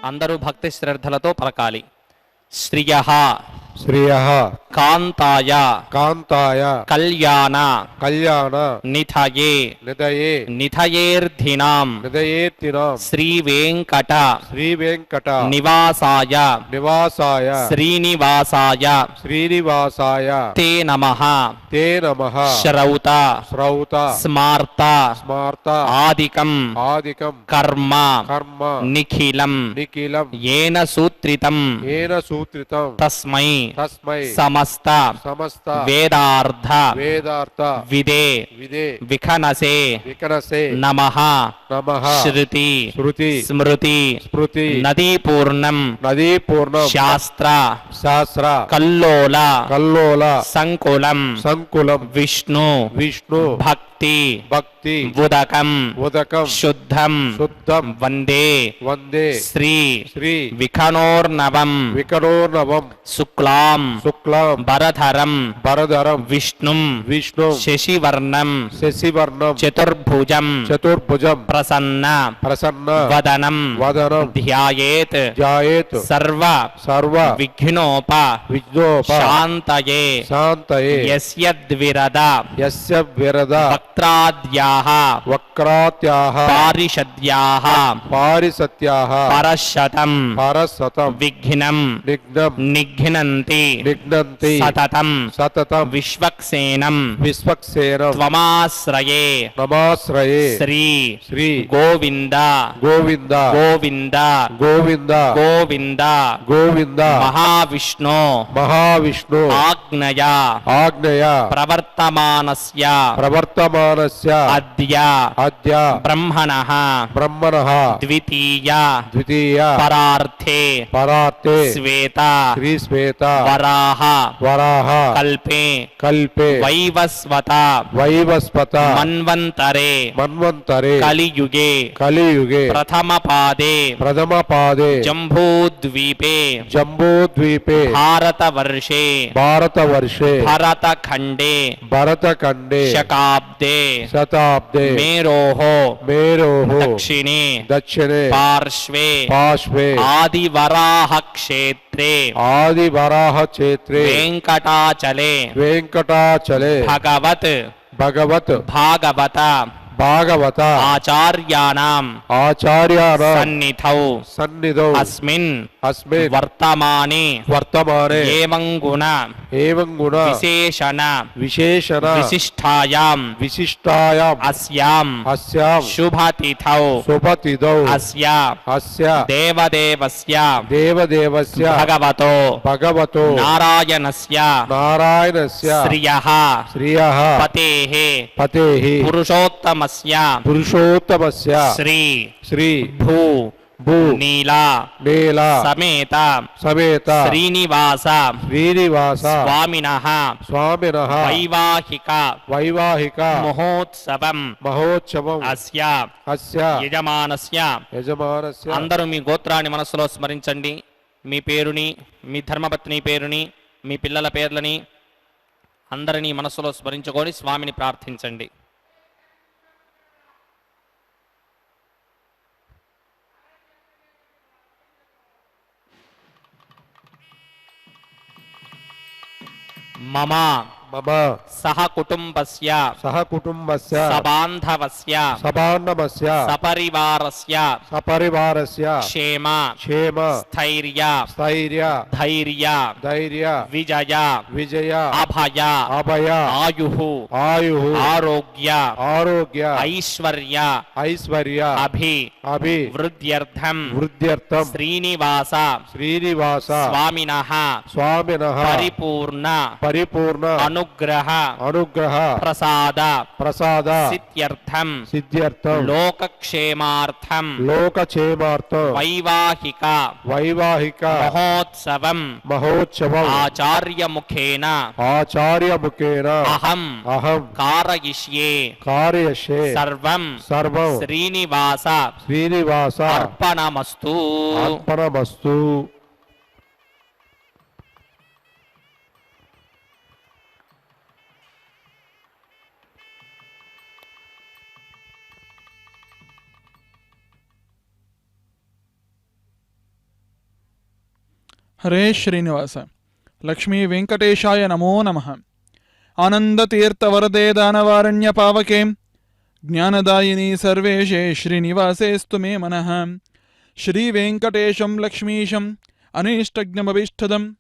అందరూ భక్తి శ్రద్ధలతో పలకాలి. శ్రియః శ్రియః కాంతాయ కాంతాయ కళ్యాణ కళ్యాణ నిధయే నిదయే నిధయేర్ధినాం నిదయేర్తినాం శ్రీ వెంకట శ్రీ వెంకట నివాసాయ నివాసాయ శ్రీనివాసాయ శ్రీనివాసాయ తే నమః తే నమః శ్రౌత శ్రౌత స్మార్త స్మార్త ఆదికం ఆదికం కర్మ కర్మ నిఖిలం నిఖిలం ఏన సూత్రితం ఏన సూత్రితం తస్మై తస్మై సమస్త సమస్త వేదార్థ వేదార్థ విదే విదే విఖనసే వికనసే నమః నమః శృతి శృతి స్మృతి స్మృతి నదీపూర్ణం నదీ పూర్ణం శాస్త్ర శాస్త్ర కల్లోల కల్లోల సంకులం సంకులం విష్ణు విష్ణు భక్తి భక్తి ఉదకం ఉదకం శుద్ధం శుద్ధం వందే వందే శ్రీ శ్రీ విఖనోర్నవం వికరోర్నవం శుక్లాం శుక్లాం భరధరం భరధరం విష్ణుం విష్ణు శశివర్ణం శశివర్ణం చతుర్భుజం చతుర్భుజం ప్రసన్న ప్రసన్న వదనం వదనం ధ్యాయేత్ ధ్యాయేత్ సర్వ సర్వ విఘ్నోప విజ్ఞోప శాంతయే శాంతయే యస్యద్విరద యస్య విరద వక్త్రాద్యాః వక్రాత్యాః పారిషద్యాః పారిసత్యాః పరశతం పరసతం విఘ్నం నిఘ్నం నిఘ్నంతి నిఘ్నంతి సతతం సతతం విశ్వక్సేనం విశ్వక్సేనం త్వమాశ్రయే నమాశ్రయే శ్రీ శ్రీ గోవింద గోవింద గోవింద గోవింద గోవింద గోవింద మహావిష్ణు మహావిష్ణు ఆజ్ఞయ ఆజ్ఞయ ప్రవర్తమానస్య ప్రవర్తమానస్య అద్య అద్య బ్రహ్మణః బ్రహ్మణః ద్వితీయ ద్వితీయ పరార్థే పరార్తే శ్వేత శ్రీ శ్వేత వరాహ వరాహ కల్పే కల్పే వైవస్వత వైవస్పత మన్వంతరే మన్వంతరే కలియుగే కలియుగే ప్రథమ పాదే ప్రథమ పాదే జంబూద్వీపే జంబూద్వీపే భారతవర్షే భారతవర్షే భరతఖండే భరతఖండే శకాబ్దే శతాబ్దే మేరోః మేరోః దక్షిణే దక్షిణే పార్శ్వే పార్శ్వే ఆదివరాహ క్షేత్రే ఆదివరాహ క్షేత్రే వెంకటాచలే వెంకటాచలే భగవత్ భగవత్ భాగవత భాగవత ఆచార్యాణం ఆచార్యాణాం సన్నిధౌ సన్నిధౌ అస్మిన్ అస్మిన్ వర్తమానే వర్తమానే ఏవం గుణ ఏవం గుణ విశేషణ విశేషణ విశిష్టాయాం విశిష్టాయాం అస్యాం అస్యాం శుభతిథౌ శుభతిథౌ అస్య అస్య దేవదేవస్య దేవదేవస్య భగవతో భగవతో నారాయణస్య నారాయణస్య శ్రియః శ్రియః పతేః పతేః పురుషోత్తమస్య పురుషోత్తమస్య శ్రీ శ్రీ భూ భూ నీలా నీల సమేత సమేత శ్రీనివాస శ్రీనివాస స్వామినః స్వామినః వైవాహిక వైవాహిక మహోత్సవం మహోత్సవం అస్య అస్య యజమానస్య యజమానస్య. అందరూ మీ గోత్రాన్ని మనసులో స్మరించండి. మీ పేరుని, మీ ధర్మపత్ని పేరుని, మీ పిల్లల పేర్లని అందరినీ మనసులో స్మరించుకొని స్వామిని ప్రార్థించండి. మమ మమ సహ కుటుంబస్య సహ కుటుంబస్య సబాంధవస్య సబాంధవస్య సపరివారస్య సపరివారస్య క్షేమ క్షేమ స్థైర్య స్థైర్య ధైర్య ధైర్య విజయ విజయ అభయ అభయ ఆయుః ఆయు ఆరోగ్య ఆరోగ్య ఐశ్వర్య ఐశ్వర్య అభి వృద్ధ్యర్థం వృద్ధ్యర్థం శ్రీనివాస శ్రీనివాస స్వామినః స్వామినః పరిపూర్ణ పరిపూర్ణ అనుగ్రహ అనుగ్రహ ప్రసాద ప్రసాద సిద్ధ్యర్థం సిద్ధ్యర్థం లోకక్షేమార్థం లోకక్షేమార్థం వైవాహిక వైవాహిక మహోత్సవం మహోత్సవం ఆచార్యముఖేన ఆచార్యముఖేన అహం అహం కారయిష్యే కార్యశే సర్వం సర్వం శ్రీనివాస శ్రీనివాస అర్పణమస్తు. అర్పణమస్తు. ಹರೇ ಶ್ರೀನಿವಾಸ. ಲಕ್ಷ್ಮೀ ವೆಂಕಟೇಶಾಯ ನಮೋ ನಮಃ. ಆನಂದತೀರ್ಥವರದೆ ದಾನವಾರಣ್ಯ ಪಾವಕೆ ಜ್ಞಾನದಾಯಿನಿ ಸರ್ವೇಶೇ ಶ್ರೀನಿವಾಸೇಸ್ತು ಮೇ ಮನಃ. ಶ್ರೀವೆಂಕಟೇಶಂ ಲಕ್ಷ್ಮೀಶಂ ಅನೀಷ್ಟಜ್ಞಮಭೀಷ್ಟದಂ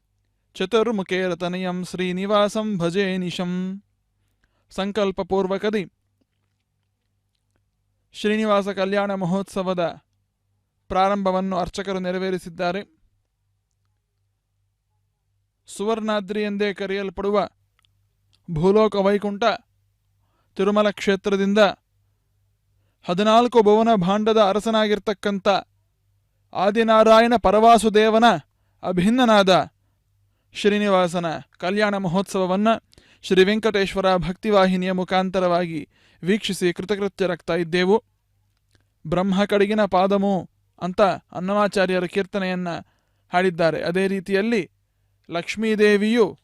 ಚತುರ್ಮುಖೇರತನಯಂ ಶ್ರೀನಿವಾಸಂ ಭಜೇ ನಿಶಂ. ಸಂಕಲ್ಪಪೂರ್ವಕದಿ ಶ್ರೀನಿವಾಸ ಕಲ್ಯಾಣ ಮಹೋತ್ಸವದ ಪ್ರಾರಂಭವನ್ನು ಅರ್ಚಕರು ನೆರವೇರಿಸಿದ್ದಾರೆ. ಸುವರ್ಣಾದ್ರಿ ಎಂದೇ ಕರೆಯಲ್ಪಡುವ ಭೂಲೋಕ ವೈಕುಂಠ ತಿರುಮಲ ಕ್ಷೇತ್ರದಿಂದ 14 ಭುವನ ಭಾಂಡದ ಅರಸನಾಗಿರ್ತಕ್ಕಂಥ ಆದಿನಾರಾಯಣ ಪರವಾಸುದೇವನ ಅಭಿನ್ನನಾದ ಶ್ರೀನಿವಾಸನ ಕಲ್ಯಾಣ ಮಹೋತ್ಸವವನ್ನು ಶ್ರೀ ವೆಂಕಟೇಶ್ವರ ಭಕ್ತಿವಾಹಿನಿಯ ಮುಖಾಂತರವಾಗಿ ವೀಕ್ಷಿಸಿ ಕೃತಕೃತ್ಯರಾಗ್ತಾ ಇದ್ದೆವು. ಬ್ರಹ್ಮ ಕಡೆಗಿನ ಪಾದಮು ಅಂತ ಅನ್ನಮಾಚಾರ್ಯರ ಕೀರ್ತನೆಯನ್ನು ಹಾಡಿದ್ದಾರೆ. ಅದೇ ರೀತಿಯಲ್ಲಿ ಲಕ್ಷ್ಮೀದೇವಿಯು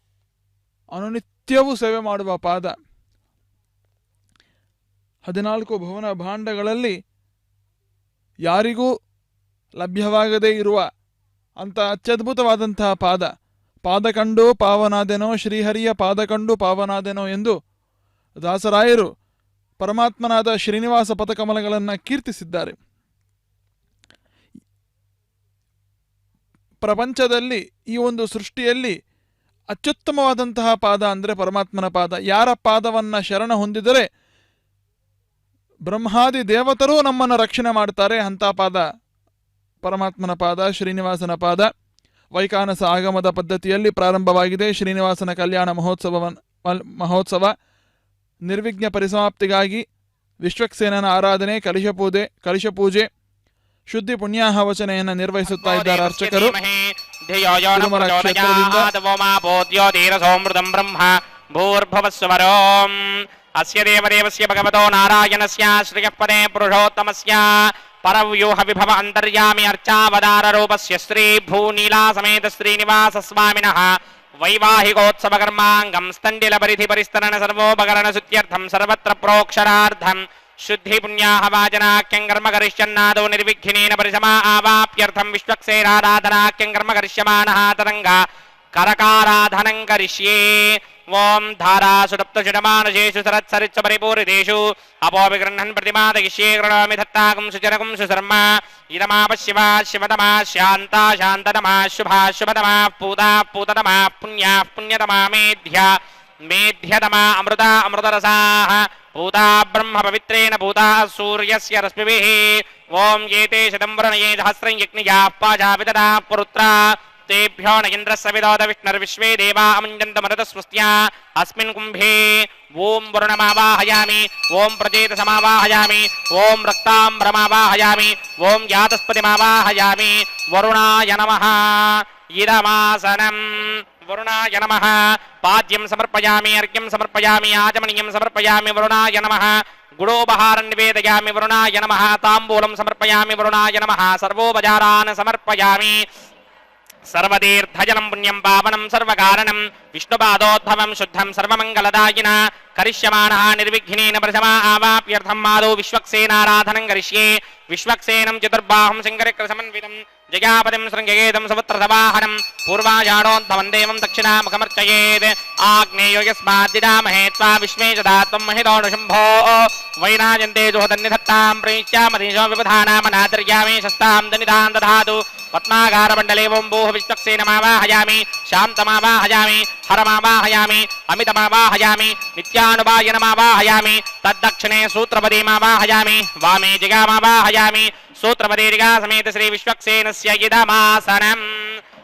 ಅನುನಿತ್ಯವೂ ಸೇವೆ ಮಾಡುವ ಪಾದ. 14 ಭುವನ ಭಾಂಡಗಳಲ್ಲಿ ಯಾರಿಗೂ ಲಭ್ಯವಾಗದೇ ಇರುವ ಅಂಥ ಅತ್ಯದ್ಭುತವಾದಂತಹ ಪಾದ. ಪಾದ ಕಂಡು ಪಾವನಾದೆನೋ, ಶ್ರೀಹರಿಯ ಪಾದ ಕಂಡು ಪಾವನಾದೆನೋ ಎಂದು ದಾಸರಾಯರು ಪರಮಾತ್ಮನಾದ ಶ್ರೀನಿವಾಸ ಪದಕಮಲಗಳನ್ನು ಕೀರ್ತಿಸಿದ್ದಾರೆ. ಪ್ರಪಂಚದಲ್ಲಿ ಈ ಒಂದು ಸೃಷ್ಟಿಯಲ್ಲಿ ಅತ್ಯುತ್ತಮವಾದಂತಹ ಪಾದ ಅಂದರೆ ಪರಮಾತ್ಮನ ಪಾದ. ಯಾರ ಪಾದವನ್ನು ಶರಣ ಹೊಂದಿದರೆ ಬ್ರಹ್ಮಾದಿ ದೇವತರೂ ನಮ್ಮನ್ನು ರಕ್ಷಣೆ ಮಾಡ್ತಾರೆ. ಅಂಥ ಪಾದ ಪರಮಾತ್ಮನ ಪಾದ, ಶ್ರೀನಿವಾಸನ ಪಾದ. ವೈಖಾನಸ ಆಗಮದ ಪದ್ಧತಿಯಲ್ಲಿ ಪ್ರಾರಂಭವಾಗಿದೆ ಶ್ರೀನಿವಾಸನ ಕಲ್ಯಾಣ ಮಹೋತ್ಸವ. ನಿರ್ವಿಘ್ನ ಪರಿಸಮಾಪ್ತಿಗಾಗಿ ವಿಶ್ವಕ್ಸೇನನ ಆರಾಧನೆ, ಕಲಶಪೂಜೆ, ಶುದ್ಧಿ ಪುಣ್ಯಾಹವಚನೆಯನ್ನು ನಿರ್ವಹಿಸುತ್ತಾ ಇದ್ದಾರೆ ಅರ್ಚಕರು. ತಿರುಮಲ ಕ್ಷೇತ್ರದಿಂದ ಅಸ್ಯ ದೇವದೇವಸ್ಯ ಭಗವತೋ ನಾರಾಯಣಸ್ಯ ಶ್ರೀಯಃಪದೇ ಪುರುಷೋತ್ತಮಸ್ಯ ಪರವ್ಯೂಹ ವಿಭವ ಅಂತರ್ಯಾಮಿ ಅರ್ಚಾವತಾರ ರೂಪಸ್ಯ ಶ್ರೀ ಭೂನೀಲಾ ಸಮೇತ ಶ್ರೀನಿವಾಸ ಸ್ವಾಮಿನಃ ವೈವಾಹಿಕೋತ್ಸವ ಕರ್ಮಾಂಗಂ ಸ್ತಂಡಿಲ ಪರಿಧಿ ಪರಿಸ್ತರಣ ಸರ್ವೋಪಕರಣ ಸುತ್ಯರ್ಥಂ ಸರ್ವತ್ರ ಪ್ರೋಕ್ಷರಾರ್ಧಂ ಶುದ್ಧಿ ಪುಣ್ಯಾಹವಾಚನಾಖ್ಯಂ ಕರ್ಮ ಕರಿಷ್ಯನ್ನಾದೋ ನಿರ್ವಿಘ್ನೇನ ಪರಿಸಮಾ ಆವಾಪ್ಯರ್ಥಂ ವಿಶ್ವಕ್ಸೇನಾರಾಧನಾಖ್ಯಂ ಕರ್ಮ ಕರಿಷ್ಯಮಾನಃ ತರಂಗ ಕರಕಾರಾಧನಂ ಕರಿಷ್ಯೇ. ಓಂ ಧಾರಾಸುಡಪ್ತುಷಡಮಾನಶೇಷು ಸರತ್ಸರಿತ್ಸ ಪರಿಪೂರಿತೇಷು ಅಪೋವಿಗೃಹನ್ ಪ್ರತಿಮಾದಯಿಷ್ಯೇ ಗೃಹಾಮಿ ದತ್ತಾಗಂ ಸುಚರಗಂ ಸುಶರ್ಮ ಇದಮಾಪಶಿವಾ ಶಿವತಮಾ ಶಾಂತಾ ಶಾಂತತಮಾ ಶುಭಾ ಶುಭತಮಾ ಪೂತಾ ಪೂತತಮಾ ಪುಣ್ಯಾ ಪುಣ್ಯತಮಾ ಮೇಧ್ಯತಮಾ ಅಮೃತ ಅಮೃತರಸಾಃ ಪೂತಾ ಬ್ರಹ್ಮ ಪವಿತ್ರೇಣ ಪೂತಾ ಸೂರ್ಯಸ್ಯ ರಶ್ಮಿಭಿಃ. ಓಂ ಏತೆ ಶತಂ ವರ್ಣಯೇ ಸಹಸ್ರಂ ಯಜ್ಞಯಾಃ ಪಾಜಾವಿತತಾ ಪುರುತ್ರಾ तेभ्यो न इंद्रस्य विदोद विष्णुर्विश्वे देवा अमुञ्जन्तमरुतस्वस्त्या अस्मिन् कुम्भे. ओं वरुणमावाहयामि, ओं प्रजेतसमावाहयामि, ओं रक्ताम्बरमावाहयामि, ओं यातस्पतिमावाहयामि. वरुणाय नमः. इदमासनं वरुणाय नमः. पाद्यं समर्पयामि, अर्घ्यं समर्पयामि, आचमनीयं समर्पयामि. वरुणाय नमः. गुडोपहारं निवेदयामि. वरुणाय नमः. ताम्बूलं समर्पयामि. वरुणाय नमः. सर्वोपचारान् समर्पयामि. सर्वतीर्थजलं पुण्यं पावनं सर्वकारणं विष्णुपादोद्भवं शुद्धं सर्वमङ्गलदायिन करिष्यमाणः निर्विघ्नेन प्रथमा आवाप्यर्थं मादो विश्वक्सेनाराधनं करिष्ये. विश्वक्सेनं चतुर्बाहुं सिंहरिक्रसमन्वितं जयापतिं शृङ्गयेदं समुत्रसवाहनं पूर्वाषाढोद्धवं देवं दक्षिणामुखमर्चयेत्. आग्नेयो यस्माद्दिदामहे त्वा विश्वे ददात्वं महितोऽनुशम्भो वैनाजन्ते जुहदन्निधत्तां प्रविश्यामधीशो विबधानामनादर्यामे शस्तां दनिधां दधातु. पद्मागारमण्डले ओं भूः विश्वक्सेनमावाहयामि, शान्तमावाहयामि, हरमावाहयामि, अमितमावाहयामि, नित्यानुपायनमावाहयामि. तद्दक्षिणे सूत्रपदीमावाहयामि, वामे जिगामावाहयामि. सूत्रपदे जिगा समेत श्री विश्वक्सेनस्य इदमासनम्.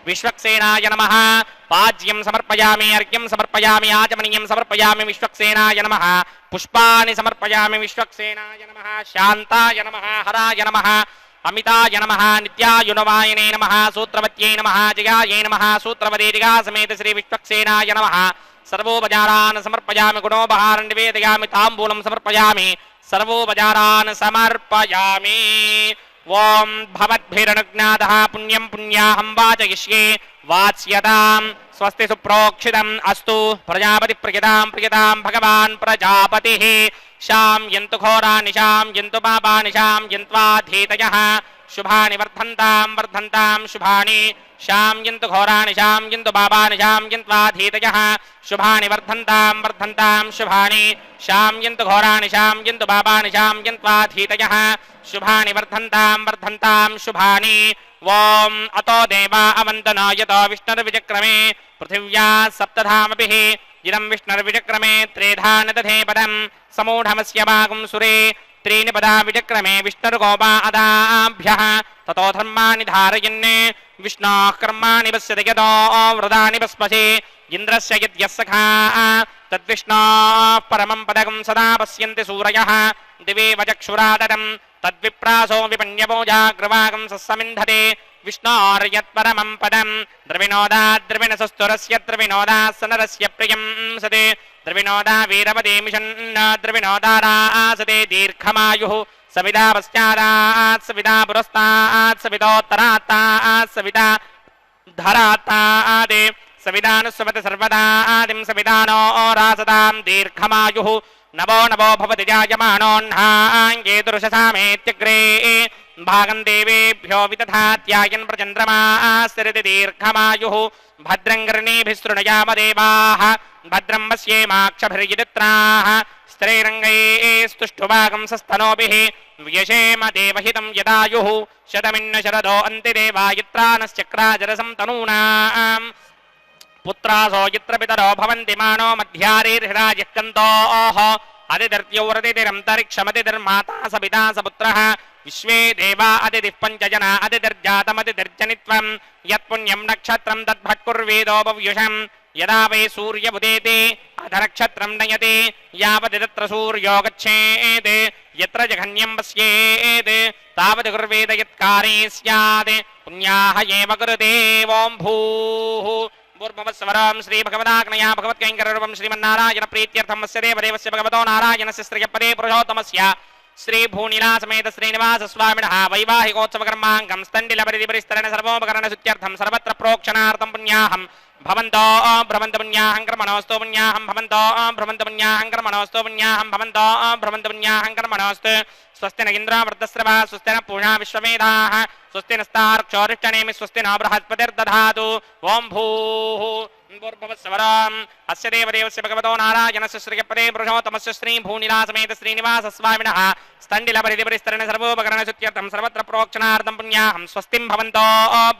विश्वक्सेनाय नमः. पाज्यं समर्पयामि, अर्घ्यं समर्पयामि, आचमनीयं समर्पयामि. विश्वक्सेनाय नमः. पुष्पाणि समर्पयामि. विश्वक्सेनाय नमः. शान्ताय नमः. हराय नमः. अमिताय नमः. नित्यायुनवायने नमः. सूत्रवत्यै नमः. जिगायै नमः. सूत्रवदे जिगा समेत श्री विश्वक्सेनाय नमः. सर्वोपचारान् समर्पयामि. गुणोपहारं निवेदयामि. ताम्बूलं समर्पयामि. सर्वोपचारान् समर्पयामि. ओं भवद्भिरनुज्ञातः पुण्यं पुण्याहं वाचयिष्ये. वाच्यतां स्वस्ति सुप्रोक्षितम् अस्तु. प्रजापतिप्रियतां प्रियतां भगवान् प्रजापतिः. शां यन्तु घोरानिशां यन्तु पापानिशां यन्त्वाधीतयः శుభాని వర్ధంతాం వర్ధంతాం శుభాని శామ్యంతు ఘోరాని శామ్యంతు పాపాని శామ్యంత్వాధీతయః శుభాని వర్ధంతాం వర్ధంతాం శుభాని శామ్యంతు ఘోరాని శామ్యంతు పాపాని శామ్యంత్వాధీతయః శుభాని వర్ధంతాం వర్ధంతాం శుభాని ఓం అతో దేవా అవంతనో యతో విష్ణుర్విచక్రమే పృథివ్యా సప్తధామభిః ఇదం విష్ణుర్విచక్రమే త్రేధా నదధే పదం సమూఢమస్య వాగుం సురే त्रीणि पदा विचक्रमे विष्णुर्गोपा अदाभ्यः ततो धर्माणि धारयन् विष्णोः कर्माणि पश्यति यतो वृदानि पस्पशे इन्द्रस्य यद्यः सखा तद्विष्णोः परमं पदकं सदा पश्यन्ति सूरयः दिवे वचक्षुरादरं तद्विप्रासो विपण्यभोजाग्रवागं सस्समिन्धते विष्णोर्यत्परमं पदं द्रविणोदा द्रविणसस्तुरस्य द्रविणोदा सनरस्य प्रियं सते द्रविणोदा वीरवदेमिषन्न द्रविणोदारासते दीर्घमायुः सविदा पश्चादात् सविदा पुरस्तात् सविदोत्तरात्तात् सविदा धरात्तादे सविदानुस्वपति सर्वदा आदिं सविदानो रासदां दीर्घमायुः नवो नवो भवति जायमानोऽह्नाङ्गेतुरुषसामेत्यग्रे भागं देवेभ्यो विदधात्यायन् प्रचन्द्रमास्तिरिति दीर्घमायुः भद्रं कर्णेभिः देवाः भद्रं पश्येमाक्षभिर्यदित्राः स्त्रीरङ्गैस्तुष्टुभागं सस्तनोभिः व्यशेम देवहितं यदायुः शतमिन्न शरदो अन्तिदेवायत्रानश्चक्राजरसं तनूनाम् पुत्रासो यत्र पितरो भवन्ति मानो मध्यारीर्हिराजः कन्तोः अतिदर्त्योरतिरन्तरिक्षमतिर्माता सपिता सपुत्रः विश्वे देवा अतिथिः पञ्चजना अतिर्जातमतिर्जनित्वं यत्पुण्यं नक्षत्रं तद्भट्कुर्वेदोपव्युषम् यदा वै सूर्यमुदेति अथ नक्षत्रं नयति यावति तत्र सूर्यो गच्छेत् यत्र जघन्यं पश्येत् तावत् कुर्वेद यत्कारे स्यात् पुण्याः एव कुरुते ॐ भूः पूर्ववत्सवरं श्रीभगवदाग्नया भगवत्कैङ्कररूपं श्रीमन्नारायण प्रीत्यर्थं अस्य देवदेवस्य भगवतो नारायणस्य श्रियपदे पुरुषोत्तमस्य श्रीभूनिलासमेत श्रीनिवासस्वामिनः वैवाहिकोत्सवकर्माङ्गं स्तण्डिलपरिधिपरिस्तरण सर्वोपकरणशुद्ध्यर्थं सर्वत्र प्रोक्षणार्थं पुण्याहं भवन्तो भ्रमन्तु पुण्याहं कर्मणोऽस्तु पुण्याहं भवन्तो भ्रमन्तु पुण्याहं कर्मणोऽस्तु पुण्याहं भवन्तो भ्रमन्तु पुण्याहं कर्मणोऽस्तु स्वस्ति न इन्द्रो वृद्धस्रवा स्वस्ति न पूषा विश्ववेदाः स्वस्ति नस्तार्क्षोरिष्टनेमि स्वस्ति न बृहस्पतिर्दधातु ॐ भूः भूर्भुवस्सवराम् अस्य देवदेवस्य भगवतो नारायणस्य श्रीयपदे पुरुषोत्तमस्य श्रीभूनिलासमेत श्रीनिवासस्वामिनः स्तण्डिलपरिधिपरिस्तरण सर्वोपकरणशुद्ध्यर्थं सर्वत्र प्रोक्षणार्थं पुण्याहं स्वस्तिं भवन्तो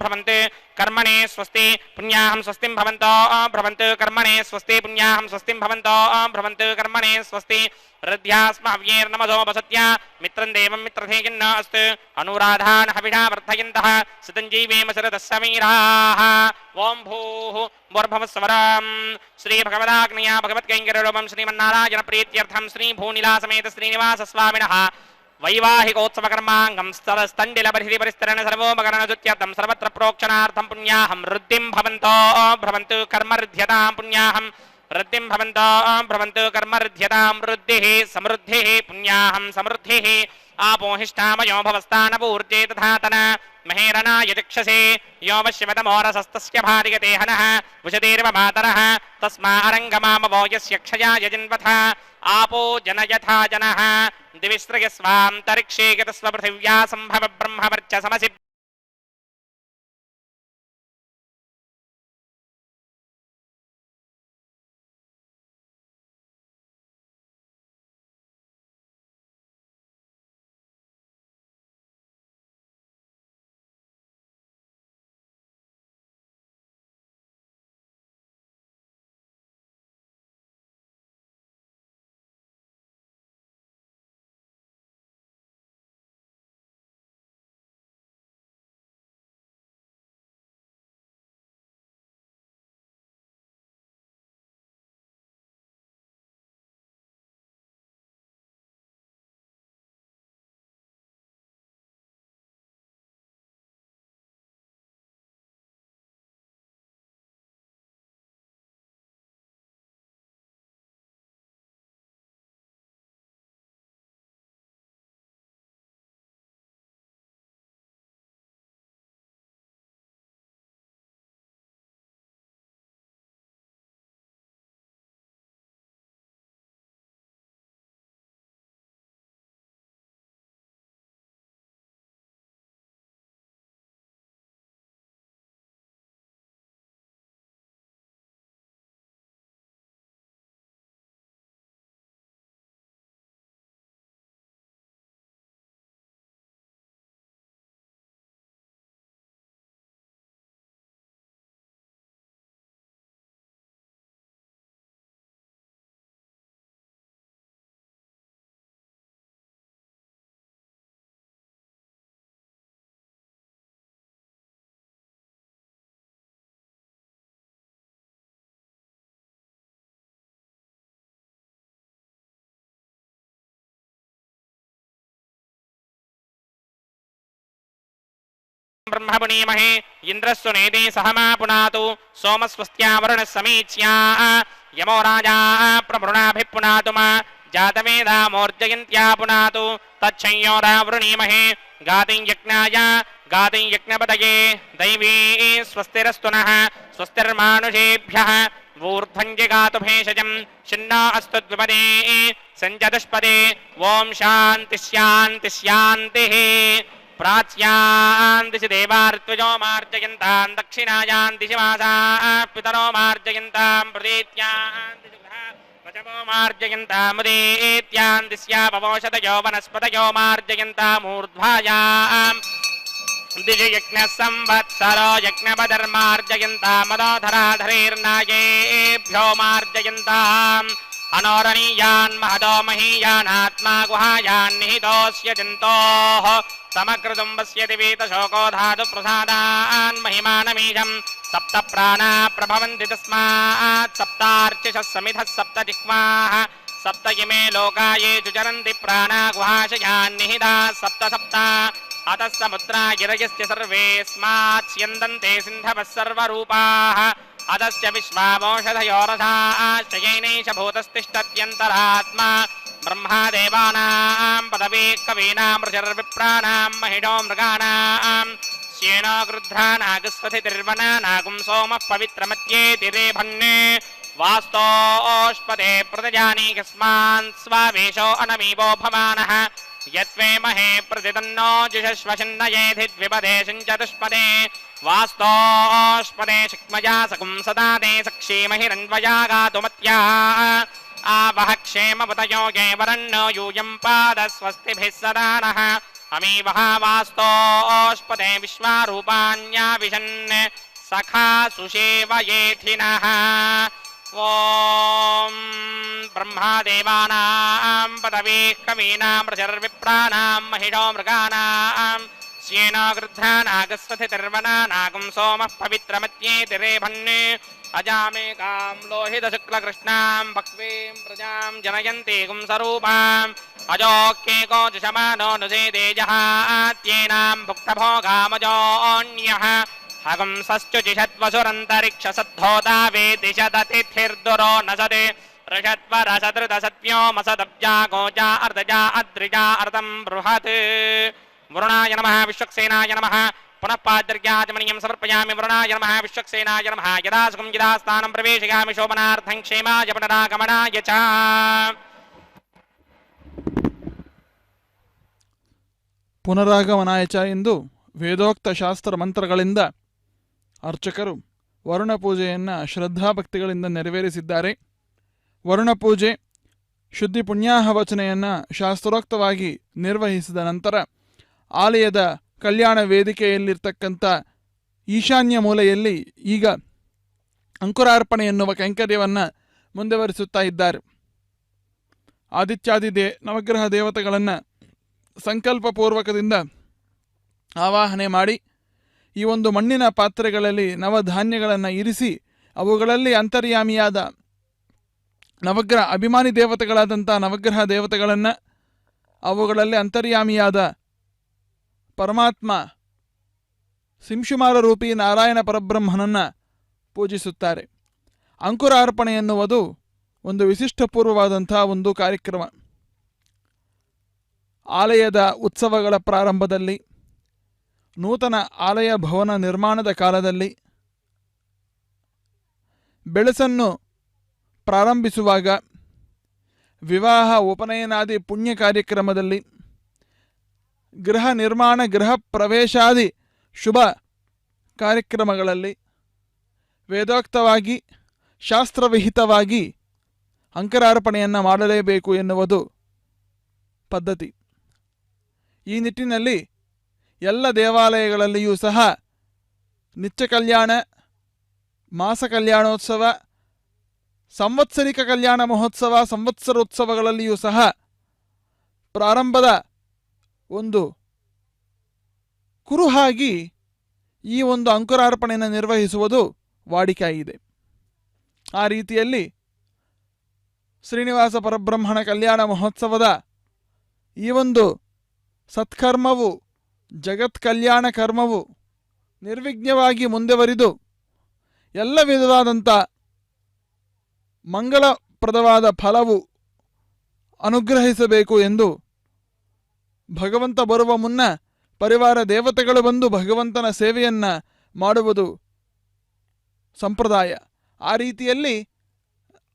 भ्रमन्तु कर्मणे स्वस्ति पुण्याहं स्वस्तिं भवन्तो भ्रमन्तु कर्मणे स्वस्ति पुण्याहं स्वस्तिं भवन्तो भ्रमन्तु कर्मणे स्वस्ति हृद्यास्मव्यैर्नमसोपसत्या मित्रं देवं मित्रधेयन्न अस्तु अनुराधान् हविषा वर्धयन्तः सुतञ्जीवेम शरदः समीराः ॐ भूः भूर्भुवस्सवरां श्रीभगवदाग्नया भगवत्कैङ्कररूपं श्रीमन्नारायण प्रीत्यर्थं श्रीभूनिलासमेत श्रीनिवासस्वामिनः वैवाहिकोत्सवकर्माङ्गं स्तण्डिलपरिधिपरिस्तरण सर्वोपकरणशुद्ध्यर्थं सर्वत्र प्रोक्षणार्थं पुण्याहं वृद्धिं भवन्तो भ्रमन्तु कर्मऋध्यतां पुण्याहं वृद्धिं भवन्तो भ्रमन्तु कर्मऋध्यतां वृद्धिः समृद्धिः पुण्याहं समृद्धिः आपोहिष्ठामयो भवस्तानपूर्जे तथातन महेरणाय चक्षसे यो वश्यवतमोरसस्तस्य भार्यते हनः वुषतेर्व मातरः तस्मारङ्गमामवो यस्य क्षयाय जिन्वथ आपो जनयथा जनः दिविस्रयस्वान्तरिक्षे गतस्व पृथिव्या सम्भव ब्रह्मवर्चसमसि ब्रह्म पुनीमहे इंद्रस्सु नेदे सहमा पुनातु सोमस्वस्त्या वरुणः समीच्या यमो राजा प्रभृणाभिः पुनातु मा जातवेदा मोर्जयन्त्या पुनातु तच्छंयोरा वृणीमहे गातिं यज्ञाय गातिं यज्ञपतये दैवी स्वस्तिरस्तु नः स्वस्तिर्मानुषेभ्यः ऊर्ध्वं जगातु भेषजं शिन्ना अस्तु द्विपदे सञ्चतुष्पदे ॐ शान्तिः शान्तिः शान्तिः प्राच्यां दिशि देवार्त्वजो मार्जयन्तां दक्षिणायां दिशि मासाः पितरो मार्जयन्तां प्रतीत्यां दिशि वचमो मार्जयन्तामुदीत्यां दिश्या पवोषधयो वनस्पतयो मार्जयन्तामूर्ध्वायां दिशि यज्ञः संवत्सरो यज्ञपदर्मार्जयन्तां मदोधराधरेर्नायेभ्यो मार्जयन्ताम् अनोरणीयान् महदो महीयानात्मा गुहायान् निहितोऽस्य जन्तोः समकृतं वस्यति वीतशोको धातु प्रसादान् महिमानमीशं सप्त प्राणा प्रभवन्ति तस्मात् सप्तार्चिषः समिधः सप्त जिह्वाः सप्त इमे लोका ये जुचरन्ति प्राणा गुहाशयान् निहिताः सप्त सप्त अतः समुद्रा गिरयस्य सर्वेऽस्मात् स्यन्दन्ते सिन्धवः सर्वरूपाः अदस्य विश्वावोषधयो रसाश्चयैनैष भूतस्तिष्ठत्यन्तरात्मा ब्रह्मा देवानां पदवी कवीनां ऋषिर्विप्राणां महिषो मृगाणां श्येनो गृध्रा नागस्वथितिर्वना नागुं सोमः पवित्रमत्येति रेभन्ने वास्तोष्पदे प्रदजानीकस्मान् स्वावेशो अनमीवो भवानः यत्वे महे प्रतितन्नो जुषश्वशिन्नयेधि द्विपदे सिञ्चतुष्पदे वास्तोष्पदे शिक्मया सकुं सदा ते सक्षीमहिरन्वया गातुमत्या आवह क्षेमपतयोगे वरन्नो यूयं पादस्वस्तिभिः सदा नः अमीवः वास्तोष्पदे विश्वारूपाण्याविशन् सखा सुषेवयेथिनः ॐ ब्रह्मादेवानां पदवी कवीनां ऋषिर्विप्राणां महिषो मृगाणां श्येनो गृध्रा नागस्वथितिर्वना नागुं सोमः पवित्रमत्येति रेभन्ने अजामेकां लोहितशुक्लकृष्णां बह्वीं प्रजां जनयन्ति गुंसरूपाम् अजोक्येको जुषमानो नुसेदेजः आत्येनां भुक्तभोगामजोऽन्यः हगुंसश्चुजिषद्वसुरन्तरिक्षसद्धोता वेदिशदतिथिर्दुरो नसते ऋषद्वरसदृतसत्योमसदब्जा गोजा अर्धजा अद्रिजा अर्धं बृहत् वरुणाय नमः विश्वक्सेनाय नमः पुनः पाद्र्याचमनीयं समर्पयामि वरुणाय नमः विश्वक्सेनाय नमः यदा सुखं यदा स्थानं प्रवेशयामि शोभनार्थं क्षेमाय पुनरागमनाय च ಪುನರಾಗಮನಾಯ ಚ ಎಂದು ವೇದೋಕ್ತ ಶಾಸ್ತ್ರ ಮಂತ್ರಗಳಿಂದ ಅರ್ಚಕರು ವರುಣ ಪೂಜೆಯನ್ನು ಶ್ರದ್ಧಾಭಕ್ತಿಗಳಿಂದ ನೆರವೇರಿಸಿದ್ದಾರೆ. ವರುಣ ಪೂಜೆ ಶುದ್ಧಿ ಪುಣ್ಯಾಹವಚನೆಯನ್ನು ಶಾಸ್ತ್ರೋಕ್ತವಾಗಿ ನಿರ್ವಹಿಸಿದ ನಂತರ ಆಲಯದ ಕಲ್ಯಾಣ ವೇದಿಕೆಯಲ್ಲಿರ್ತಕ್ಕಂಥ ಈಶಾನ್ಯ ಮೂಲೆಯಲ್ಲಿ ಈಗ ಅಂಕುರಾರ್ಪಣೆ ಎನ್ನುವ ಕೈಂಕರ್ಯವನ್ನು ಮುಂದುವರಿಸುತ್ತಾ ಇದ್ದಾರೆ. ಆದಿತ್ಯಾದಿ ನವಗ್ರಹ ದೇವತೆಗಳನ್ನು ಸಂಕಲ್ಪಪೂರ್ವಕದಿಂದ ಆವಾಹನೆ ಮಾಡಿ ಈ ಒಂದು ಮಣ್ಣಿನ ಪಾತ್ರೆಗಳಲ್ಲಿ ನವಧಾನ್ಯಗಳನ್ನು ಇರಿಸಿ ಅವುಗಳಲ್ಲಿ ಅಂತರ್ಯಾಮಿಯಾದ ನವಗ್ರಹ ಅಭಿಮಾನಿ ದೇವತೆಗಳಾದಂಥ ನವಗ್ರಹ ದೇವತೆಗಳನ್ನು ಅವುಗಳಲ್ಲಿ ಅಂತರ್ಯಾಮಿಯಾದ ಪರಮಾತ್ಮ ಸಿಂಶುಮಾರ ರೂಪಿ ನಾರಾಯಣ ಪರಬ್ರಹ್ಮನನ್ನು ಪೂಜಿಸುತ್ತಾರೆ. ಅಂಕುರಾರ್ಪಣೆ ಎನ್ನುವುದು ಒಂದು ವಿಶಿಷ್ಟಪೂರ್ವವಾದಂಥ ಒಂದು ಕಾರ್ಯಕ್ರಮ. ಆಲಯದ ಉತ್ಸವಗಳ ಪ್ರಾರಂಭದಲ್ಲಿ, ನೂತನ ಆಲಯ ಭವನ ನಿರ್ಮಾಣದ ಕಾಲದಲ್ಲಿ, ಬೆಳಸನ್ನು ಪ್ರಾರಂಭಿಸುವಾಗ, ವಿವಾಹ ಉಪನಯನಾದಿ ಪುಣ್ಯ ಕಾರ್ಯಕ್ರಮದಲ್ಲಿ, ಗೃಹ ನಿರ್ಮಾಣ ಗೃಹ ಪ್ರವೇಶಾದಿ ಶುಭ ಕಾರ್ಯಕ್ರಮಗಳಲ್ಲಿ ವೇದೋಕ್ತವಾಗಿ ಶಾಸ್ತ್ರವಿಹಿತವಾಗಿ ಅಂಕರಾರ್ಪಣೆಯನ್ನು ಮಾಡಲೇಬೇಕು ಎನ್ನುವುದು ಪದ್ಧತಿ. ಈ ನಿಟ್ಟಿನಲ್ಲಿ ಎಲ್ಲ ದೇವಾಲಯಗಳಲ್ಲಿಯೂ ಸಹ ನಿತ್ಯ ಕಲ್ಯಾಣ, ಮಾಸ ಕಲ್ಯಾಣೋತ್ಸವ, ಸಂವತ್ಸರಿಕ ಕಲ್ಯಾಣ ಮಹೋತ್ಸವ, ಸಂವತ್ಸರೋತ್ಸವಗಳಲ್ಲಿಯೂ ಸಹ ಪ್ರಾರಂಭದ ಒಂದು ಕುರುಹಾಗಿ ಈ ಒಂದು ಅಂಕುರಾರ್ಪಣೆಯನ್ನು ನಿರ್ವಹಿಸುವುದು ವಾಡಿಕೆಯಾಗಿದೆ. ಆ ರೀತಿಯಲ್ಲಿ ಶ್ರೀನಿವಾಸ ಪರಬ್ರಹ್ಮಣ ಕಲ್ಯಾಣ ಮಹೋತ್ಸವದ ಈ ಒಂದು ಸತ್ಕರ್ಮವು, ಜಗತ್ ಕಲ್ಯಾಣ ಕರ್ಮವು ನಿರ್ವಿಘ್ನವಾಗಿ ಮುಂದೆವರಿದು ಎಲ್ಲ ವಿಧವಾದಂಥ ಮಂಗಳಪ್ರದವಾದ ಫಲವು ಅನುಗ್ರಹಿಸಬೇಕು ಎಂದು ಭಗವಂತ ಬರುವ ಮುನ್ನ ಪರಿವಾರ ದೇವತೆಗಳು ಬಂದು ಭಗವಂತನ ಸೇವೆಯನ್ನು ಮಾಡುವುದು ಸಂಪ್ರದಾಯ. ಆ ರೀತಿಯಲ್ಲಿ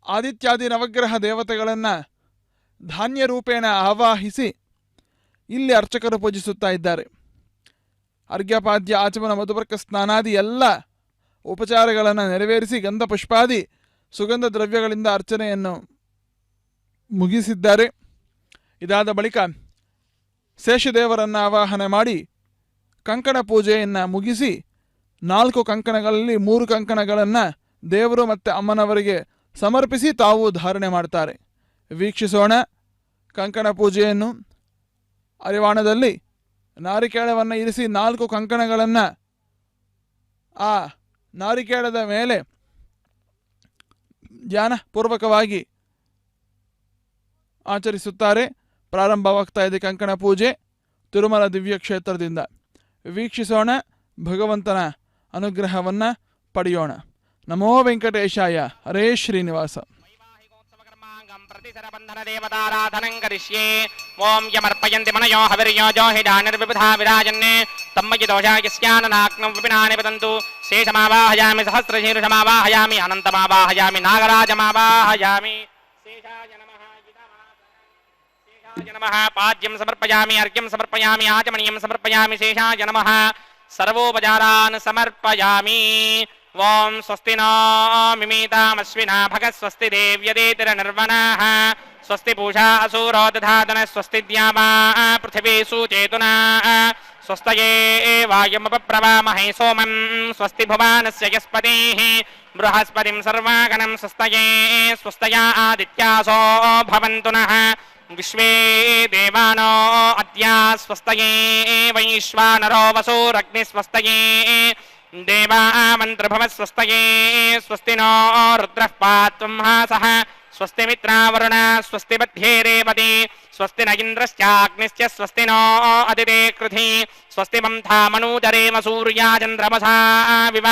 ಆದಿತ್ಯಾದಿ ನವಗ್ರಹ ದೇವತೆಗಳನ್ನು ಧಾನ್ಯ ರೂಪೇಣ ಆವಾಹಿಸಿ ಇಲ್ಲಿ ಅರ್ಚಕರು ಪೂಜಿಸುತ್ತಾ ಇದ್ದಾರೆ. ಅರ್ಘ್ಯಪಾದ್ಯ ಆಚಮನ ಮಧುಪರ್ಕ ಸ್ನಾನಾದಿ ಎಲ್ಲ ಉಪಚಾರಗಳನ್ನು ನೆರವೇರಿಸಿ ಗಂಧ ಪುಷ್ಪಾದಿ ಸುಗಂಧ ದ್ರವ್ಯಗಳಿಂದ ಅರ್ಚನೆಯನ್ನು ಮುಗಿಸಿದ್ದಾರೆ. ಇದಾದ ಬಳಿಕ ಶೇಷದೇವರನ್ನು ಆವಾಹನೆ ಮಾಡಿ ಕಂಕಣ ಪೂಜೆಯನ್ನು ಮುಗಿಸಿ 4 ಕಂಕಣಗಳಲ್ಲಿ 3 ಕಂಕಣಗಳನ್ನು ದೇವರು ಮತ್ತು ಅಮ್ಮನವರಿಗೆ ಸಮರ್ಪಿಸಿ ತಾವು ಧಾರಣೆ ಮಾಡ್ತಾರೆ. ವೀಕ್ಷಿಸೋಣ ಕಂಕಣ ಪೂಜೆಯನ್ನು. ಅರಿವಾಣದಲ್ಲಿ ನಾರಿಕೇಳವನ್ನು ಇರಿಸಿ 4 ಕಂಕಣಗಳನ್ನು ಆ ನಾರಿಕೇಳದ ಮೇಲೆ ಧ್ಯಾನಪೂರ್ವಕವಾಗಿ ಆಚರಿಸುತ್ತಾರೆ. ಪ್ರಾರಂಭವಾಗ್ತಾ ಇದೆ ಕಂಕಣ ಪೂಜೆ ತಿರುಮಲ ದಿವ್ಯ ಕ್ಷೇತ್ರದಿಂದ. ವೀಕ್ಷಿಸೋಣ, ಭಗವಂತನ ಅನುಗ್ರಹವನ್ನು ಪಡೆಯೋಣ. ನಮೋ ವೆಂಕಟೇಶಾಯ. ಹರೇ ಶ್ರೀನಿವಾಸ. प्रतिसरबन्धन देवताराधनं करिष्ये. ओम यमर्पयन्ति मनयो हविर्यो जोहिडानिर्विबुधा विराजन्ने तम्मयि दोषायस्याननाग्नं विपिनानि वदन्तु. शेषमावाहयामि सहस्रशीर्षमावाहयामि अनन्तमावाहयामि नागराजमावाहयामि. शेषाय नमः. शेषाय नमः. पाद्यं समर्पयामि, अर्घ्यं समर्पयामि, आचमनीयं समर्पयामि. शेषाय नमः. सर्वोपचारान् समर्पयामि. ओम स्वस्ति नो मिमीतामश्विना भगः स्वस्ति देव्यदेतिरनिर्वणाः स्वस्ति पूषा असूरो दधातन स्वस्ति द्यावा पृथिवी सुचेतुना स्वस्तये वायुमपप्रवामहे सोमं स्वस्ति भुवानस्य यस्पतिः बृहस्पतिं सर्वागणं स्वस्तये स्वस्तया आदित्यासो भवन्तु नः विश्वे देवानो अद्या स्वस्तये वैश्वानरो वसुरग्निस्वस्तये देवा मन्त्रभवस्वस्तये स्वस्ति नो रुद्रः पात्वंहासः स्वस्ति मित्रावरुण स्वस्ति मध्ये रेवती स्वस्ति न इन्द्रश्चाग्निश्च स्वस्ति नो अदिते कृधि स्वस्ति मन्था मनूजरेम सूर्या चन्द्रमसा विव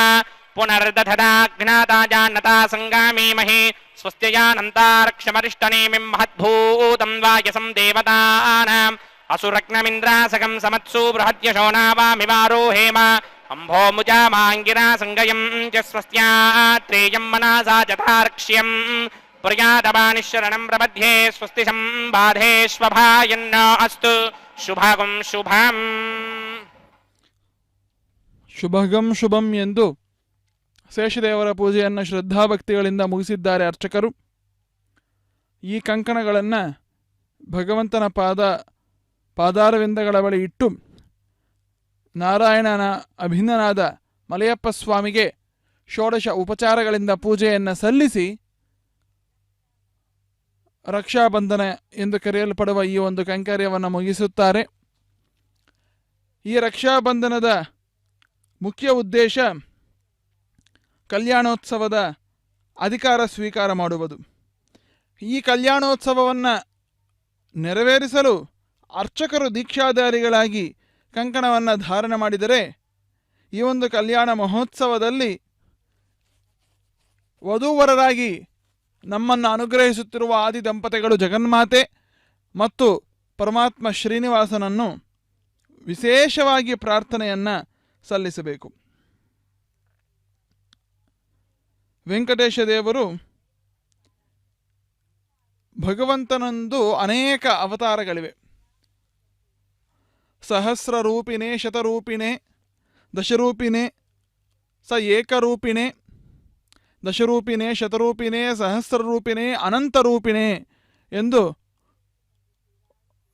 पुनर्दधदाग्नाता जानता संगामीमहि स्वस्त्ययानन्तार्क्ष्यमरिष्टनेमिं महद्भूतं वायसं देवतानाम् असुरग्नमिन्द्रासकं समत्सु बृहद्यशोनावामिवारोहेम अंभोमुजा मांगिरा संगयं च स्वस्त्यात्रेयं मनसा चतार्क्ष्यं प्रियादवानिशरणं प्रबध्ये स्वस्ति संबाधेष्वभायन्न अस्तु शुभगं शुभं ಶುಭಗಂ ಶುಭಂ ಎಂದು ಶೇಷದೇವರ ಪೂಜೆಯನ್ನು ಶ್ರದ್ಧಾಭಕ್ತಿಗಳಿಂದ ಮುಗಿಸಿದ್ದಾರೆ ಅರ್ಚಕರು. ಈ ಕಂಕಣಗಳನ್ನು ಭಗವಂತನ ಪಾದಾರವಿಂದಗಳ ಬಳಿ ಇಟ್ಟು ನಾರಾಯಣನ ಅಭಿನ್ನನಾದ ಮಲಯಪ್ಪ ಸ್ವಾಮಿಗೆ ಷೋಡಶ ಉಪಚಾರಗಳಿಂದ ಪೂಜೆಯನ್ನು ಸಲ್ಲಿಸಿ ರಕ್ಷಾಬಂಧನ ಎಂದು ಕರೆಯಲ್ಪಡುವ ಈ ಒಂದು ಕೈಂಕರ್ಯವನ್ನು ಮುಗಿಸುತ್ತಾರೆ. ಈ ರಕ್ಷಾಬಂಧನದ ಮುಖ್ಯ ಉದ್ದೇಶ ಕಲ್ಯಾಣೋತ್ಸವದ ಅಧಿಕಾರ ಸ್ವೀಕಾರ ಮಾಡುವುದು. ಈ ಕಲ್ಯಾಣೋತ್ಸವವನ್ನು ನೆರವೇರಿಸಲು ಅರ್ಚಕರು ದೀಕ್ಷಾಧಾರಿಗಳಾಗಿ ಕಂಕಣವನ್ನು ಧಾರಣೆ ಮಾಡಿದರೆ ಈ ಒಂದು ಕಲ್ಯಾಣ ಮಹೋತ್ಸವದಲ್ಲಿ ವಧೂವರರಾಗಿ ನಮ್ಮನ್ನು ಅನುಗ್ರಹಿಸುತ್ತಿರುವ ಆದಿ ದಂಪತಿಗಳು ಜಗನ್ಮಾತೆ ಮತ್ತು ಪರಮಾತ್ಮ ಶ್ರೀನಿವಾಸನನ್ನು ವಿಶೇಷವಾಗಿ ಪ್ರಾರ್ಥನೆಯನ್ನು ಸಲ್ಲಿಸಬೇಕು. ವೆಂಕಟೇಶ ದೇವರು ಭಗವಂತನಂದು ಅನೇಕ ಅವತಾರಗಳಿವೆ. ಸಹಸ್ರರೂಪಿಣೆ, ಶತರೂಪಿಣೆ, ದಶರೂಪಿಣೆ, ಸ ಏಕರೂಪಿಣೆ, ದಶರೂಪಿಣೆ, ಶತರೂಪಿಣೆ, ಸಹಸ್ರರೂಪಿಣೆ, ಅನಂತರೂಪಿಣೆ ಎಂದು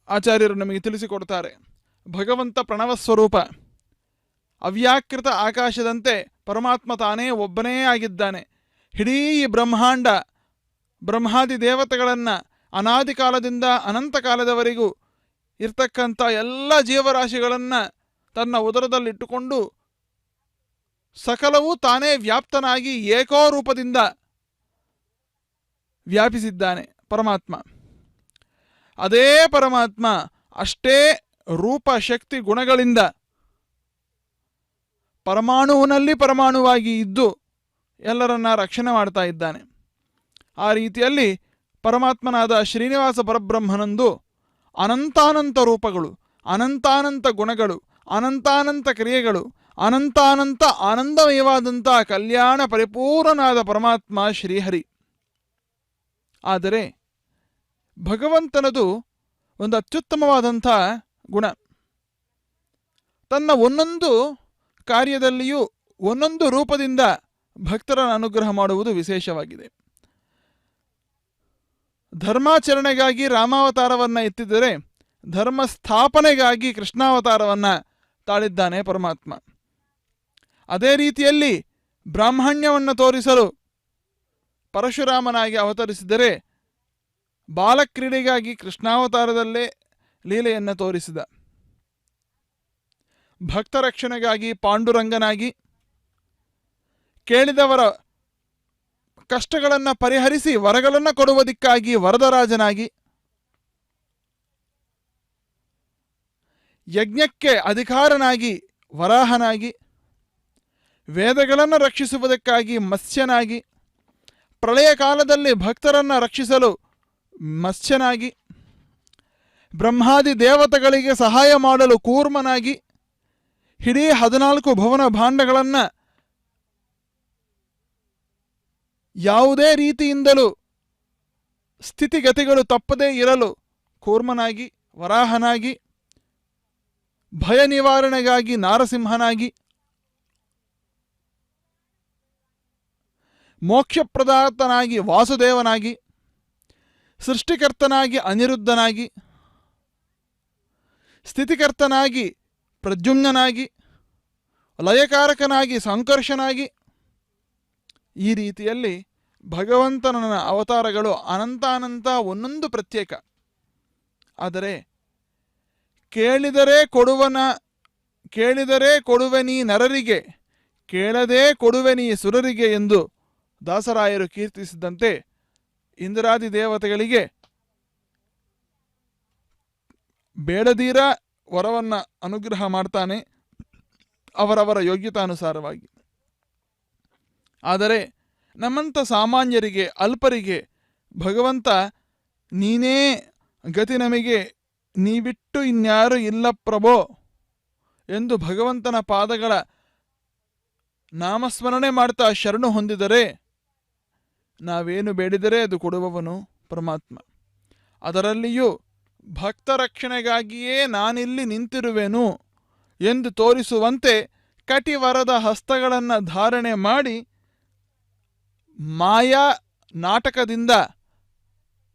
ಆಚಾರ್ಯರು ನಮಗೆ ತಿಳಿಸಿಕೊಡ್ತಾರೆ. ಭಗವಂತ ಪ್ರಣವ ಸ್ವರೂಪ, ಅವ್ಯಾಕೃತ ಆಕಾಶದಂತೆ ಪರಮಾತ್ಮ ತಾನೇ ಒಬ್ಬನೇ ಆಗಿದ್ದಾನೆ. ಇಡೀ ಬ್ರಹ್ಮಾಂಡ ಬ್ರಹ್ಮಾದಿ ದೇವತೆಗಳನ್ನು ಅನಾದಿ ಕಾಲದಿಂದ ಅನಂತ ಕಾಲದವರೆಗೂ ಇರ್ತಕ್ಕಂಥ ಎಲ್ಲ ಜೀವರಾಶಿಗಳನ್ನು ತನ್ನ ಉದರದಲ್ಲಿಟ್ಟುಕೊಂಡು ಸಕಲವೂ ತಾನೇ ವ್ಯಾಪ್ತನಾಗಿ ಏಕೋ ರೂಪದಿಂದ ವ್ಯಾಪಿಸಿದ್ದಾನೆ ಪರಮಾತ್ಮ. ಅದೇ ಪರಮಾತ್ಮ ಅಷ್ಟೇ ರೂಪ ಶಕ್ತಿ ಗುಣಗಳಿಂದ ಪರಮಾಣುವಿನಲ್ಲಿ ಪರಮಾಣುವಾಗಿ ಇದ್ದು ಎಲ್ಲರನ್ನ ರಕ್ಷಣೆ ಮಾಡ್ತಾ ಇದ್ದಾನೆ. ಆ ರೀತಿಯಲ್ಲಿ ಪರಮಾತ್ಮನಾದ ಶ್ರೀನಿವಾಸ ಪರಬ್ರಹ್ಮನಂದು ಅನಂತಾನಂತ ರೂಪಗಳು, ಅನಂತಾನಂತ ಗುಣಗಳು, ಅನಂತಾನಂತ ಕ್ರಿಯೆಗಳು, ಅನಂತಾನಂತ ಆನಂದಮಯವಾದಂಥ ಕಲ್ಯಾಣ ಪರಿಪೂರ್ಣನಾದ ಪರಮಾತ್ಮ ಶ್ರೀಹರಿ. ಆದರೆ ಭಗವಂತನದು ಒಂದು ಅತ್ಯುತ್ತಮವಾದಂಥ ಗುಣ. ತನ್ನ ಒಂದೊಂದು ಕಾರ್ಯದಲ್ಲಿಯೂ ಒಂದೊಂದು ರೂಪದಿಂದ ಭಕ್ತರನ್ನು ಅನುಗ್ರಹ ಮಾಡುವುದು ವಿಶೇಷವಾಗಿದೆ. ಧರ್ಮಾಚರಣೆಗಾಗಿ ರಾಮಾವತಾರವನ್ನು ಎತ್ತಿದರೆ ಧರ್ಮ ಸ್ಥಾಪನೆಗಾಗಿ ಕೃಷ್ಣಾವತಾರವನ್ನು ತಾಳಿದ್ದಾನೆ ಪರಮಾತ್ಮ. ಅದೇ ರೀತಿಯಲ್ಲಿ ಬ್ರಾಹ್ಮಣ್ಯವನ್ನು ತೋರಿಸಲು ಪರಶುರಾಮನಾಗಿ ಅವತರಿಸಿದರೆ ಬಾಲಕ್ರೀಡೆಗಾಗಿ ಕೃಷ್ಣಾವತಾರದಲ್ಲೇ ಲೀಲೆಯನ್ನು ತೋರಿಸಿದ. ಭಕ್ತರಕ್ಷಣೆಗಾಗಿ ಪಾಂಡುರಂಗನಾಗಿ, ಕೇಳಿದವರ ಕಷ್ಟಗಳನ್ನು ಪರಿಹರಿಸಿ ವರಗಳನ್ನು ಕೊಡುವುದಕ್ಕಾಗಿ ವರದರಾಜನಾಗಿ, ಯಜ್ಞಕ್ಕೆ ಅಧಿಕಾರನಾಗಿ ವರಾಹನಾಗಿ, ವೇದಗಳನ್ನು ರಕ್ಷಿಸುವುದಕ್ಕಾಗಿ ಮತ್ಸ್ಯನಾಗಿ, ಪ್ರಳಯ ಕಾಲದಲ್ಲಿ ಭಕ್ತರನ್ನು ರಕ್ಷಿಸಲು ಮತ್ಸ್ಯನಾಗಿ, ಬ್ರಹ್ಮಾದಿ ದೇವತೆಗಳಿಗೆ ಸಹಾಯ ಮಾಡಲು ಕೂರ್ಮನಾಗಿ, ಇಡೀ 14 ಭುವನ ಭಾಂಡಗಳನ್ನು ಯಾವುದೇ ರೀತಿಯಿಂದಲೂ ಸ್ಥಿತಿಗತಿಗಳು ತಪ್ಪದೇ ಇರಲು ಕೂರ್ಮನಾಗಿ, ವರಾಹನಾಗಿ, ಭಯ ನಿವಾರಣೆಗಾಗಿ ನಾರಸಿಂಹನಾಗಿ, ಮೋಕ್ಷಪ್ರದಾತನಾಗಿ ವಾಸುದೇವನಾಗಿ, ಸೃಷ್ಟಿಕರ್ತನಾಗಿ ಅನಿರುದ್ಧನಾಗಿ, ಸ್ಥಿತಿಕರ್ತನಾಗಿ ಪ್ರದ್ಯುಮ್ನಾಗಿ, ಲಯಕಾರಕನಾಗಿ ಸಂಕರ್ಷನಾಗಿ, ಈ ರೀತಿಯಲ್ಲಿ ಭಗವಂತನ ಅವತಾರಗಳು ಅನಂತಾನಂತ ಒಂದೊಂದು ಪ್ರತ್ಯೇಕ. ಆದರೆ ಕೇಳಿದರೆ ಕೊಡುವೆನೀ ನರರಿಗೆ, ಕೇಳದೇ ಕೊಡುವೆನೀ ಸುರರಿಗೆ ಎಂದು ದಾಸರಾಯರು ಕೀರ್ತಿಸಿದಂತೆ ಇಂದ್ರಾದಿ ದೇವತೆಗಳಿಗೆ ಬೇಡದೀರ ವರವನ್ನು ಅನುಗ್ರಹ ಮಾಡ್ತಾನೆ ಅವರವರ ಯೋಗ್ಯತಾನುಸಾರವಾಗಿ. ಆದರೆ ನಮ್ಮಂಥ ಸಾಮಾನ್ಯರಿಗೆ, ಅಲ್ಪರಿಗೆ ಭಗವಂತ ನೀನೇ ಗತಿ, ನಮಗೆ ನೀವಿಟ್ಟು ಇನ್ಯಾರು ಇಲ್ಲ ಪ್ರಭೋ ಎಂದು ಭಗವಂತನ ಪಾದಗಳ ನಾಮಸ್ಮರಣೆ ಮಾಡ್ತಾ ಶರಣು ಹೊಂದಿದರೆ ನಾವೇನು ಬೇಡಿದರೆ ಅದು ಕೊಡುವವನು ಪರಮಾತ್ಮ. ಅದರಲ್ಲಿಯೂ ಭಕ್ತ ರಕ್ಷಣೆಗಾಗಿಯೇ ನಾನಿಲ್ಲಿ ನಿಂತಿರುವೆನು ಎಂದು ತೋರಿಸುವಂತೆ ಕಟಿವರದ ಹಸ್ತಗಳನ್ನು ಧಾರಣೆ ಮಾಡಿ ಮಾಯಾ ನಾಟಕದಿಂದ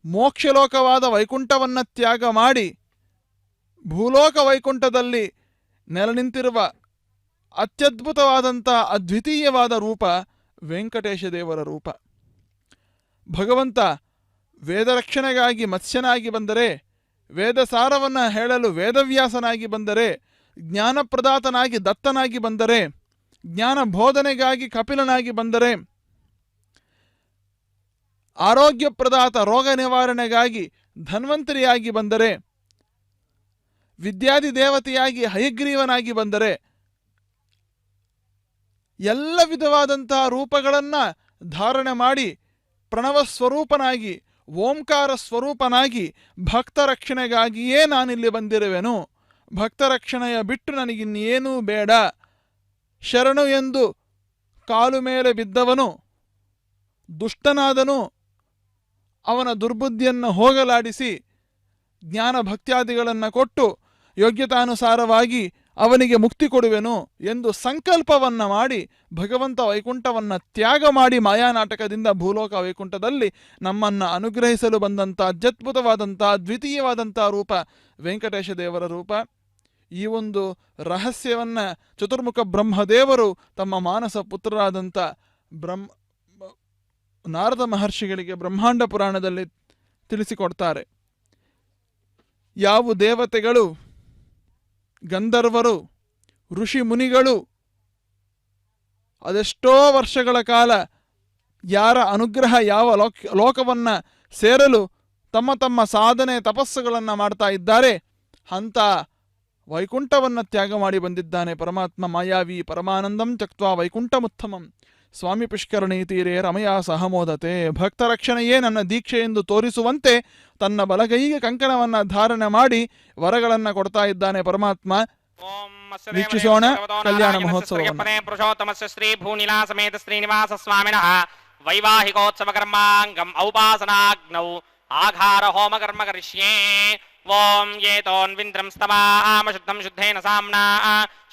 ಮೋಕ್ಷಲೋಕವಾದ ವೈಕುಂಠವನ್ನು ತ್ಯಾಗ ಮಾಡಿ ಭೂಲೋಕ ವೈಕುಂಠದಲ್ಲಿ ನೆಲ ನಿಂತಿರುವ ಅತ್ಯದ್ಭುತವಾದಂಥ ಅದ್ವಿತೀಯವಾದ ರೂಪ ವೆಂಕಟೇಶ ದೇವರ ರೂಪ. ಭಗವಂತ ವೇದರಕ್ಷಣೆಗಾಗಿ ಮತ್ಸ್ಯನಾಗಿ ಬಂದರೆ, ವೇದಸಾರವನ್ನು ಹೇಳಲು ವೇದವ್ಯಾಸನಾಗಿ ಬಂದರೆ, ಜ್ಞಾನಪ್ರದಾತನಾಗಿ ದತ್ತನಾಗಿ ಬಂದರೆ, ಜ್ಞಾನ ಬೋಧನೆಗಾಗಿ ಕಪಿಲನಾಗಿ ಬಂದರೆ, ಆರೋಗ್ಯಪ್ರದಾತ ರೋಗ ನಿವಾರಣೆಗಾಗಿ ಧನ್ವಂತರಿಯಾಗಿ ಬಂದರೆ, ವಿದ್ಯಾದಿ ದೇವತೆಯಾಗಿ ಹಯಗ್ರೀವನಾಗಿ ಬಂದರೆ, ಎಲ್ಲ ವಿಧವಾದಂತಹ ರೂಪಗಳನ್ನು ಧಾರಣೆ ಮಾಡಿ ಪ್ರಣವ ಸ್ವರೂಪನಾಗಿ, ಓಂಕಾರ ಸ್ವರೂಪನಾಗಿ ಭಕ್ತ ರಕ್ಷಣೆಗಾಗಿಯೇ ನಾನಿಲ್ಲಿ ಬಂದಿರುವೆನು, ಭಕ್ತ ರಕ್ಷಣೆಯ ಬಿಟ್ಟು ನನಗಿನ್ನೇನೂ ಬೇಡ, ಶರಣು ಎಂದು ಕಾಲು ಮೇಲೆ ಬಿದ್ದವನು ದುಷ್ಟನಾದನು, ಅವನ ದುರ್ಬುದ್ಧಿಯನ್ನು ಹೋಗಲಾಡಿಸಿ ಜ್ಞಾನ ಭಕ್ತ್ಯಾದಿಗಳನ್ನು ಕೊಟ್ಟು ಯೋಗ್ಯತಾನುಸಾರವಾಗಿ ಅವನಿಗೆ ಮುಕ್ತಿ ಕೊಡುವೆನು ಎಂದು ಸಂಕಲ್ಪವನ್ನು ಮಾಡಿ ಭಗವಂತ ವೈಕುಂಠವನ್ನು ತ್ಯಾಗ ಮಾಡಿ ಮಾಯಾನಾಟಕದಿಂದ ಭೂಲೋಕ ವೈಕುಂಠದಲ್ಲಿ ನಮ್ಮನ್ನು ಅನುಗ್ರಹಿಸಲು ಬಂದಂಥ ಅತ್ಯದ್ಭುತವಾದಂಥ ದ್ವಿತೀಯವಾದಂಥ ರೂಪ ವೆಂಕಟೇಶ ದೇವರ ರೂಪ. ಈ ಒಂದು ರಹಸ್ಯವನ್ನು ಚತುರ್ಮುಖ ಬ್ರಹ್ಮದೇವರು ತಮ್ಮ ಮಾನಸ ಪುತ್ರರಾದಂಥ ನಾರದ ಮಹರ್ಷಿಗಳಿಗೆ ಬ್ರಹ್ಮಾಂಡ ಪುರಾಣದಲ್ಲಿ ತಿಳಿಸಿಕೊಡ್ತಾರೆ. ಯಾವ ದೇವತೆಗಳು, ಗಂಧರ್ವರು, ಋಷಿ ಮುನಿಗಳು ಅದೆಷ್ಟೋ ವರ್ಷಗಳ ಕಾಲ ಯಾರ ಅನುಗ್ರಹ ಯಾವ ಲೋಕವನ್ನು ಸೇರಲು ತಮ್ಮ ತಮ್ಮ ಸಾಧನೆ ತಪಸ್ಸುಗಳನ್ನು ಮಾಡ್ತಾ ಇದ್ದಾರೆ, ಅಂಥ ವೈಕುಂಠವನ್ನು ತ್ಯಾಗ ಮಾಡಿ ಬಂದಿದ್ದಾನೆ ಪರಮಾತ್ಮ. ಮಾಯಾವಿ ಪರಮಾನಂದಂ ತ್ಯಕ್ತ್ವಾ ವೈಕುಂಠಮುತ್ತಮಂ. ಸ್ವಾಮಿ ಪುಷ್ಕರಣಿ ತೀರೆ ರಮಯ ಸಹಮೋದತೆ. ಭಕ್ತ ರಕ್ಷಣೆಯೇ ನನ್ನ ದೀಕ್ಷೆ ಎಂದು ತೋರಿಸುವಂತೆ ತನ್ನ ಬಲಗೈಗೆ ಕಂಕಣವನ್ನು ಧಾರಣೆ ಮಾಡಿ ವರಗಳನ್ನು ಕೊಡ್ತಾ ಇದ್ದಾನೆ ಪರಮಾತ್ಮ. ವೀಕ್ಷಿಸೋಣ ಕಲ್ಯಾಣ ಮಹೋತ್ಸವವನ್ನು. ಪುರುಷೋತ್ತಮಸ್ಯ ಶ್ರೀ ಭೂನಿಲಾ ಸಮೇತ ಶ್ರೀನಿವಾಸ ಸ್ವಾಮಿನಃ ವೈವಾಹಿಕೋತ್ಸವ ಕರ್ಮಾಂಗಂ ಔಪಾಸನಾಗ್ನೌ ಆಘಾರ ಹೋಮ ಕರ್ಮ ಕರಿಷ್ಯೇ. ಓಂ ಯೇತೋನ್ವಿಂದ್ರಂ ಸ್ತವಾಮ ಶುದ್ಧಂ ಶುದ್ಧೇನ ಸಾಮ್ನಾ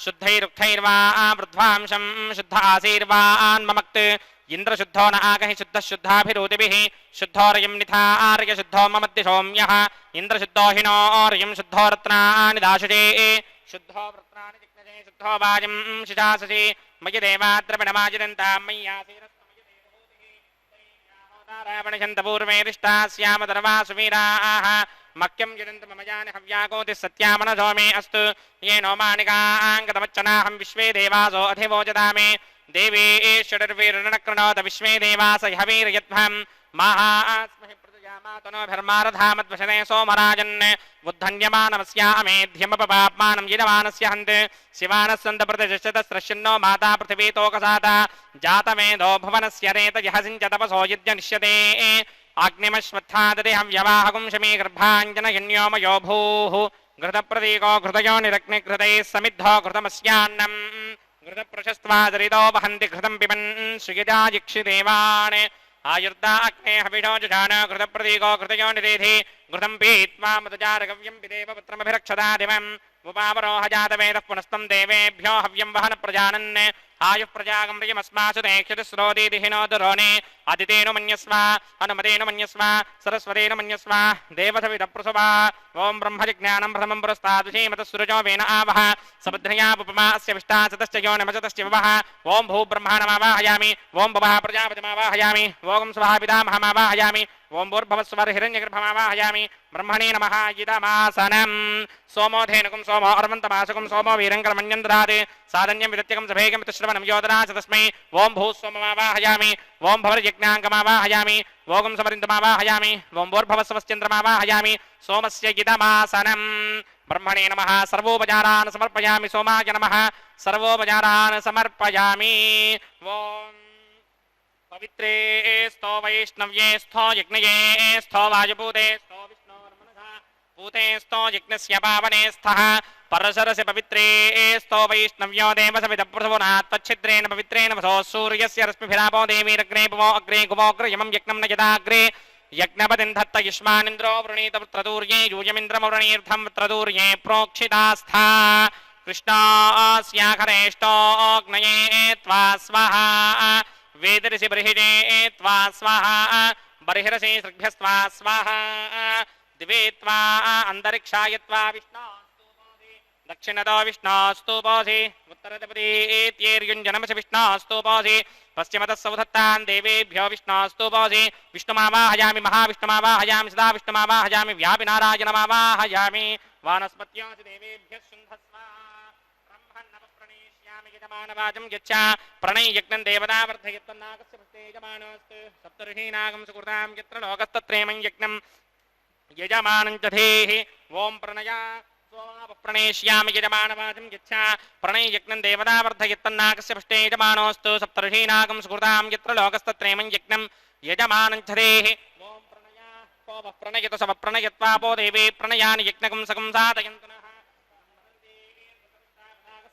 ಶುದ್ಧೈರುಕ್ತೈರ್ವಾ ವೃದ್ಧ್ವಾಂಶಂ ಶುದ್ಧ ಆಸೀರ್ವಾನ್ ಮಮಕ್ತ್. ಇಂದ್ರಶುದ್ಧೋ ನ ಆಗಹಿ ಶುದ್ಧ ಶುದ್ಧಾಭಿರೋತಿಭಿಃ ಶುದ್ಧೋರಯಂ ನಿಧಾರ್ಯ ಶುದ್ಧೋ ಮಮದ್ಯ ಸೌಮ್ಯಃ. ಇಂದ್ರಶುದ್ಧೋ ಹಿನೋರ್ಯಂ ಶುದ್ಧೋ ರತ್ನಾನಿ दाशुजे ಶುದ್ಧೋ ವೃತ್ರಾಣಿ ಜಿಗ್ನಜೇ ಶುದ್ಧೋ ವಾಜಂ ಶಿಶಾಸಸಿ. ಮಯಿ ದೇವಾದ್ರವಿಣಮಾಜಿದಂತಾಂ ಮಯ್ಯಾಸೀರಸ್ತಮಯದೇವಣಶಂತಪೂರ್ವೇದಿಷ್ಟಾಸ್ಯಾಮ ದರ್ವಾಸುವೀರಾः मह्यं यजन्त मम यानि हव्याकोति सत्यामनसो मे अस्तु. येनो मानिकाङ्गतमच्चनाहं विश्वे देवासो अधिवोजदामे. देवीश्वरवीरणकृणोत विश्वे देवास हवीर्यध्वं महास्महि प्रजामातनोभिर्मारधामद्वशने सोमराजन्. उद्धन्यमानमस्यामेध्यमपपाप्मानं यजमानस्य हन्त्. शिवानस्सन्त प्रतिष्ठतस्रश्यन्नो माता पृथिवीतोकसाता. जातमेधो भुवनस्य रेतयः सिञ्चतपसो यज्ञनिष्यते. आग्निमश्वत्थादति हव्यवाहकुं शमी गर्भाञ्जनयन्योमयो भूः. घृतप्रतीको घृतयो निरग्निघृतैः समिद्धो घृतमस्यान्नम्. घृतप्रशस्त्वादरितो वहन्ति घृतं पिबन् श्रियजाजिक्षिदेवान्. आयुर्दा अग्ने हविषो जुषाण घृतप्रतीको घृतयो निरेधि. घृतं पीत्वा मदजारगव्यं पिदेव पुत्रमभिरक्षता दिवम्. उपावरोह जातवेदः पुनस्तं देवेभ्यो हव्यं वहन प्रजानन्. आयुः प्रजागं प्रियमस्मासु तेक्षतिस्रोदीदिहिनोदरोणे. आदितेनु मन्यस्व हनुमतेनु मन्यस्व सरस्वतेनु मन्यस्व देवसविदप्रसवा. ओं ब्रह्मजिज्ञानं प्रथमं पुरस्तादुषीमतः वेन आवह. समुद्रयापुपमा अस्य विष्टासतश्च यो नमचतश्च विवः. ओं भूब्रह्माणमावाहयामि. ओं भवः प्रजापतिमावाहयामि. ओं स्वः पितामहमावाहयामि. ओं भूर्भवस्वरहिरण्यगर्भमावाहयामि. ब्रह्मणे नमः इदमासनम्. सोमो धेनुकं सोमो अर्वन्तमासुकं सोमो वीरङ्करमन्यन्द्रात्. साधन्यं विदत्यकं सभेगं श्रवणं योदनाच तस्मै. ओं भूस्वममावाहयामि. ओं भवरयज्ञाङ्गमावाहयामि. ओं समरिन्दमावाहयामि. ओं भूर्भवस्वश्चन्द्रमावाहयामि. सोमस्य इदमासनम्. ब्रह्मणे नमः. सर्वोपचारान् समर्पयामि. सोमाय नमः. सर्वोपचारान् समर्पयामि. ओं पवित्रे स्तो वैष्णव्ये स्थो यज्ञये स्थो वायुपूते स्थो विष्णोर्मनसा पूते स्तो यज्ञस्य पावने स्थः. परशरस्य पवित्रे स्तो वैष्णव्यो देवसविदप्रसवनात्तच्छिद्रेण पवित्रेण वसो सूर्यस्य रश्मिभिरापो देवीरग्ने पुवो अग्रे गुवोग्र यमं यज्ञं न यदाग्रे. यज्ञपतिं धत्त युष्मानिन्द्रो वृणीत पुत्रदूर्ये यूयमिन्द्रमवृणीर्धं पुत्रदूर्ये प्रोक्षितास्था. कृष्णास्याखरेष्टोऽग्नये त्वा स्वाहा. वेदऋषि बर्हिजे त्वा स्वाहा. बर्हिरसि सृग्भ्यस्त्वा स्वाहा. दिवे त्वा अन्तरिक्षाय त्वा विष्णोस्तुपोऽसि. दक्षिणतो विष्णोस्तुपोऽसि. उत्तरदिपदीत्यैर्युञ्जनमसि विष्णोस्तुपोऽसि. पश्चिमतः सौधत्तान् देवेभ्यो विष्णोस्तुपोऽसि. विष्णुमावाहयामि. महाविष्णुमावाहयामि. सदा विष्णुमावाहयामि. व्यापिनारायणमावाहयामि. वानस्पत्योऽसि देवेभ्यः शुन्धस्वा. यजमानवाचं यच्च प्रणय यज्ञं देवता वर्धयत्तन्नागस्य भक्ते यजमानोऽस्तु. सप्तऋषीनागं सुकृतां यत्र लोकस्तत्रेमं यज्ञं यजमानं च धेहि. ओं प्रणया प्रणेष्यामि यजमानवाचं यच्च प्रणय यज्ञं देवता वर्धयत्तन्नागस्य भक्ते यजमानोऽस्तु. सप्तऋषीनागं सुकृतां यत्र लोकस्तत्रेमं यज्ञं यजमानं च धेहि. ओं प्रणया प्रणयत सव प्रणयत्वापो देवे प्रणयानि यज्ञकं सकं साधयन्तु नः.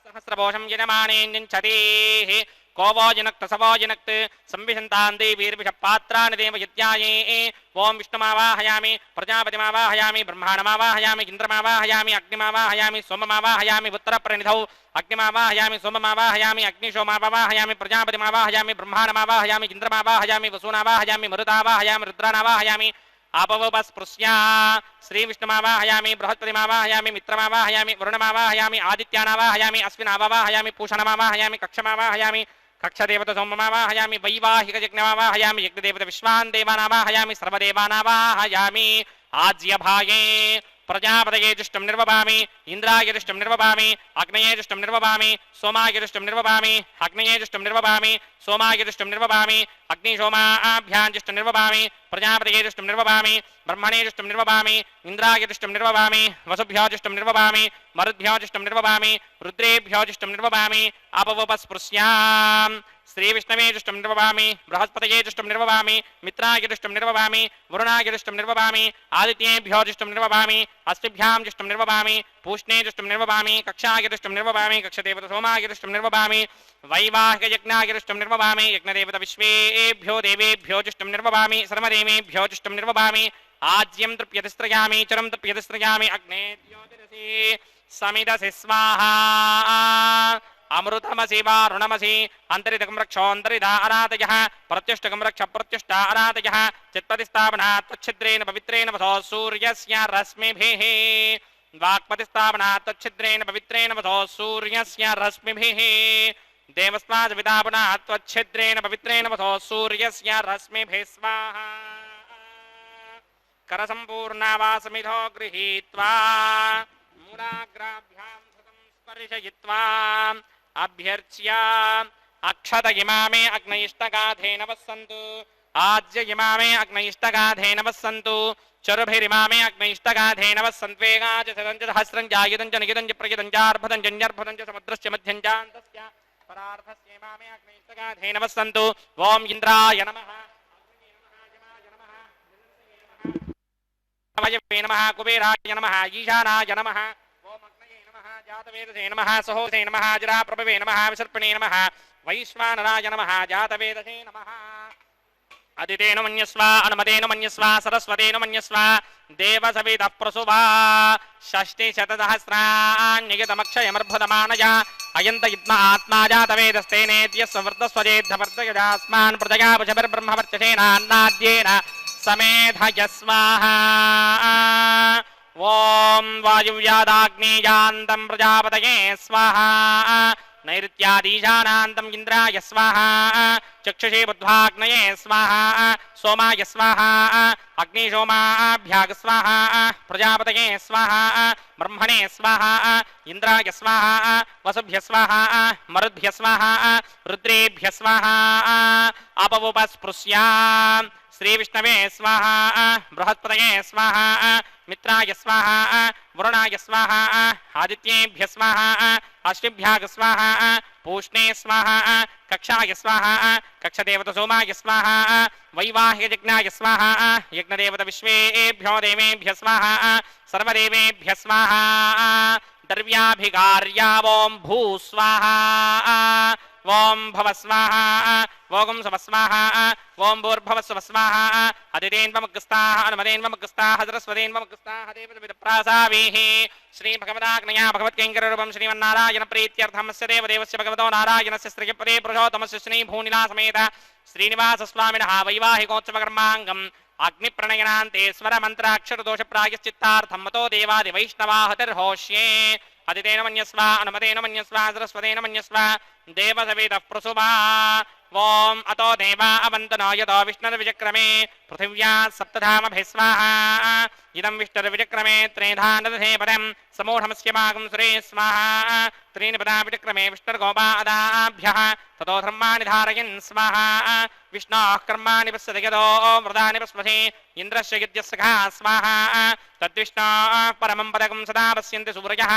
सहस्रपोषं यजमानेऽञ्जन्चतेः. को वो जनक्त स वो जनक्त. संविशन्तान् देवीर्विषपात्राणि देवयत्याये. ओं विष्णुमावाहयामि. प्रजापतिमावाहयामि. ब्रह्माणमावाहयामि. इन्द्रमावाहयामि. अग्निमावाहयामि. सोममावाहयामि. उत्तरप्रणिधौ अग्निमावाहयामि. सोममावाहयामि. अग्निशोमावाहयामि. प्रजापतिमावाहयामि. ब्रह्माणमावाहयामि. इन्द्रमावाहयामि. वसूनावाहयामि. मरुतावाहयामि. रुद्रानावाहयामि. आपवपस्पृश्या. श्रीविष्णुमावाहयामि. बृहस्पतिमावाहयामि. मित्रमावाहयामि. वरुणमावाहयामि. आदित्यानावाहयामि. अश्विनावाहयामि. पूषणमावाहयामि. कक्षमावाहयामि. कक्षदेवत सोममावाहयामि. वैवाहिकयज्ञमावाहयामि. यज्ञदेवत विश्वान् देवानावाहयामि. सर्वदेवानावाहयामि. आज्यभागे ప్రజాపతయే దుష్టం నిర్వపామి ఇంద్రాయ దుష్టం నిర్వపామి అగ్నయే దుష్టం నిర్వపామి సోమాయ దుష్టం నిర్వపామి అగ్నయే దుష్టం నిర్వపామి సోమాయ దుష్టం నిర్వపామి అగ్ని సోమాభ్యాం దుష్టం నిర్వపామి ప్రజాపతయే దుష్టం నిర్వపామి బ్రహ్మణే దుష్టం నిర్వపామి ఇంద్రాయ దుష్టం నిర్వపామి వసుభ్యో దుష్టం నిర్వపామి మరుద్భ్యో దుష్టం నిర్వపామి రుద్రేభ్యో దుష్టం నిర్వపామి అపవపస్పృశ్యాం శ్రీ విష్ణవే దుష్టం నిర్వపామి బృహస్పతయే దుష్టం నిర్వపామి మిత్రాయ దుష్టం నిర్వపామి వరుణాయ దుష్టం నిర్వపామి ఆదిత్యేభ్యో దుష్టం నిర్వపామి అస్తిభ్యాం దుష్టం నిర్వపామి పూష్ణే దుష్టం నిర్వపామి కక్షాయ దుష్టం నిర్వపామి కక్షదేవత సోమాయ దుష్టం నిర్వపామి వైవాహిక యజ్ఞాయ దుష్టం నిర్వపామి యజ్ఞదేవత విశ్వేభ్యో దేవేభ్యో దుష్టం నిర్వపామి సర్వదేవేభ్యో దుష్టం నిర్వపామి ఆజ్యం తృప్యతిస్త్రయామి చరం తృప్యతిస్త్రయామి అగ్నే జ్యోతిరసి సమిదసి స్వాహా అమృతమసి వారుణమసి అంతరితకం రక్షోంతరిదా అనాదయ ప్రత్యుష్టకం రక్ష ప్రత్యుష్ట అనాదయ చిత్పతిస్థాపనాత్ ఛిద్రేణ పవిత్రేణ వసో సూర్యస్య రశ్మిభిః వాక్పతిస్థాపనాత్ ఛిద్రేణ పవిత్రేణ వసో సూర్యస్య రశ్మిభిః దేవస్మాద్ విదాపనాత్ ఛిద్రేణ పవిత్రేణ వసో సూర్యస్య రశ్మిభిః స్వాహా కరసంపూర్ణావాసమిధో గృహీత్వా మూలాగ్రాభ్యాం స్పర్శయిత్వా అభ్యర్చ్య అక్షత ఇమామే అగ్నయిష్టగాధేన వస్సంతు ఆజ్య ఇమామే అగ్నయిష్టగాధేన వస్సంతు చరుభిరిమామే అగ్నయిష్టగాధేన వస్సంత్వేగాచ సదంచ సహస్రం జాయుధం చ నిగితం చ ప్రగితం చార్భతం జన్యర్భతం చ సముద్రస్య మధ్యం చాంతస్య పరార్ధస్య ఇమామే అగ్నయిష్టగాధేన వస్సంతు ఓం ఇంద్రాయ నమః వయవే నమః కుబేరాయ నమః ఈశానాయ నమః జాతవేదసే నమః సహోసే నమః జరాప్రభవే నమః విసర్పణే నమః వైశ్వానరాయ నమః జాతవేదసే నమః అదితేన మన్యస్వ అనుమతేన మన్యస్వ సరస్వతేన మన్యస్వ దేవసవితః ప్రసువా షష్టిశతసహస్రాణ్యగతమక్షయమర్భుతమానయ అయంత ఇద్మ ఆత్మా జాతవేదస్తేనేద్యస్వ వృద్ధస్వజేద్ధవర్ధయజాస్మాన్ ప్రజగాపశబర్బ్రహ్మవర్చసేనాన్నాద్యేన సమేధయస్వాహా ఓం వాయువ్యాదాగ్నేయాంతం ప్రజాపతయే స్వాహా నైరుత్యాదీశానాంతం ఇంద్రాయ స్వాహా చక్షుషే బుద్ధ్వాగ్నయే స్వాహా సోమాయ స్వాహా అగ్నిశోమాభ్యాగ స్వాహా ప్రజాపతయే స్వాహా బ్రహ్మణే స్వాహా ఇంద్రాయ స్వాహా వసుభ్య స్వాహా మరుద్భ్య స్వాహా రుద్రేభ్య స్వాహా అపవుపస్పృశ్యాం శ్రీ విష్ణవే స్వాహా బృహస్పతయే స్వాహా మిత్రాయ స్వాహా వరుణాయ స్వాహా ఆదిత్యేభ్య స్వాహా అశ్విభ్యాగ స్వాహా పూష్ణే స్వాహా కక్షాయ స్వాహా కక్షదేవత సోమాయ స్వాహా వైవాహిక యజ్ఞాయ స్వాహా యజ్ఞదేవత విశ్వేభ్యో దేవేభ్య స్వాహా సర్వదేవేభ్య స్వాహా ద్రవ్యాభికార్యా ఓం భూ స్వాహా ఓం భవ స్వాహా ఓం శవ స్వాహా ఓం భూర్భవ స్వ స్వాహా అదితేన్వమగ్రస్తాః అనుమదేన్వమగ్రస్తాః సరస్వతేన్వమగ్రస్తాః దేవసవితప్రాసావీః శ్రీ భగవదాగ్నయా భగవత్కైంకరరూపం శ్రీమన్నారాయణ ప్రీత్యర్థమస్య దేవదేవస్య భగవతో నారాయణస్య శ్రీపదే పురుషోత్తమస్య శ్రీభూనిలా సమేత శ్రీనివాస స్వామినః వైవాహికోత్సవకర్మాంగం అగ్నిప్రణయనాంతేశ్వర మంత్రాక్షరదోష ప్రాయశ్చిత్తార్థం మతో దేవాది వైష్ణవాహతిర్హోష్యే అదితేన మన్యస్వ అనుమతేన మన్యస్వ సరస్వతేన మన్యస్వ దేవసవితః ప్రసువా ఓం అతో దేవా అవంతనో యతో విష్ణుర్విచక్రమే పృథివ్యా సప్తధామభిः స్వాహా ఇదం విష్ణుర్విచక్రమే త్రేధా నదధే పదం సమూఢమస్య మాగం సురే స్వాహా త్రీణి పదా విచక్రమే విష్ణుర్గోపాదాభ్యः తతో ధర్మాణి ధారయన్ స్వాహా విష్ణోః కర్మాణి పశ్యతి యదో వృదాని పశ్మసి ఇంద్రస్య యుధ్యస్సఖా స్వాహా తద్విష్ణోః పరమం పదకం సదా పశ్యంతి సూరయः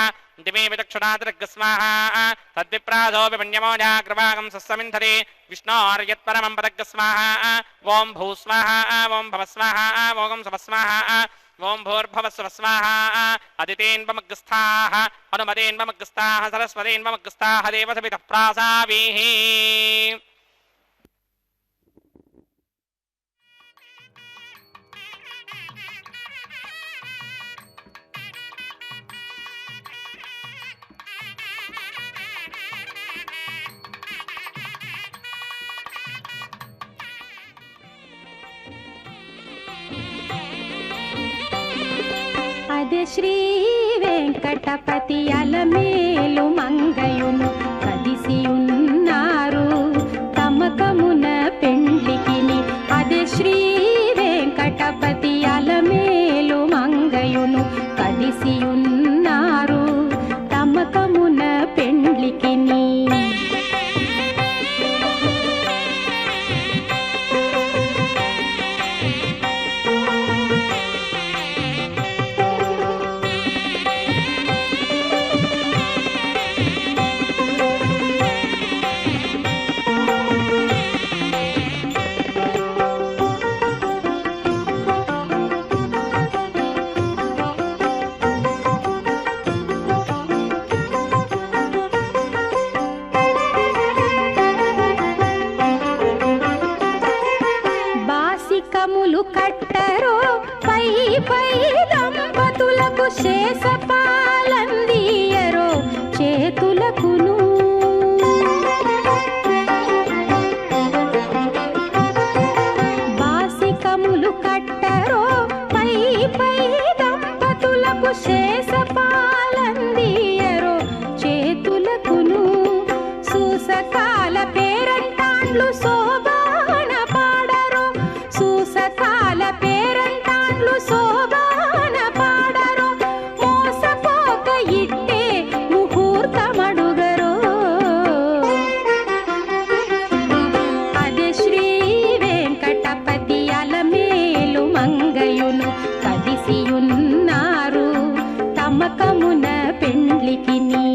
దివే విచక్షురాదృగ్ స్వాహా తద్విప్రాసో విపణ్యమోజాగ్రవాగం సస్సమింధతే విష్ణోర్యత్పరమం పదగ్ స్వాహా ఓం భూ స్వాహా ఓం భవ స్వాహా ఓం శవ స్వాహా ఓం భూర్భవ స్వ స్వాహా అదితేన్వమగ్రస్తాః అనుమతేన్వమగ్రస్తాః సరస్వతేన్వమగ్రస్తాః దేవసవితః ప్రాసావీః అదే శ్రీ వెంకటపతి అలమేలు మంగయును కదిసియున్నారు తమకమున పెండ్లికిని అదే శ్రీ వెంకటపతి అలమేలు మంగయును కది శేషపాలందియరో చేతులకును బాసికములు కట్టరో పై పై దంపతులకు శేషపాలందియరో చేతులకును సూసకాల పేరంటాండ్లు శోభాన పాడరో సూసకాల పేరంటాండ్లు శోభాన పాడరో మోసపోక ఇట్టే ముహూర్తమడుగరో అదే శ్రీ వెంకటపతి అలమేలు మంగయును కదిసియున్నారు తమకమున పెండ్లికిని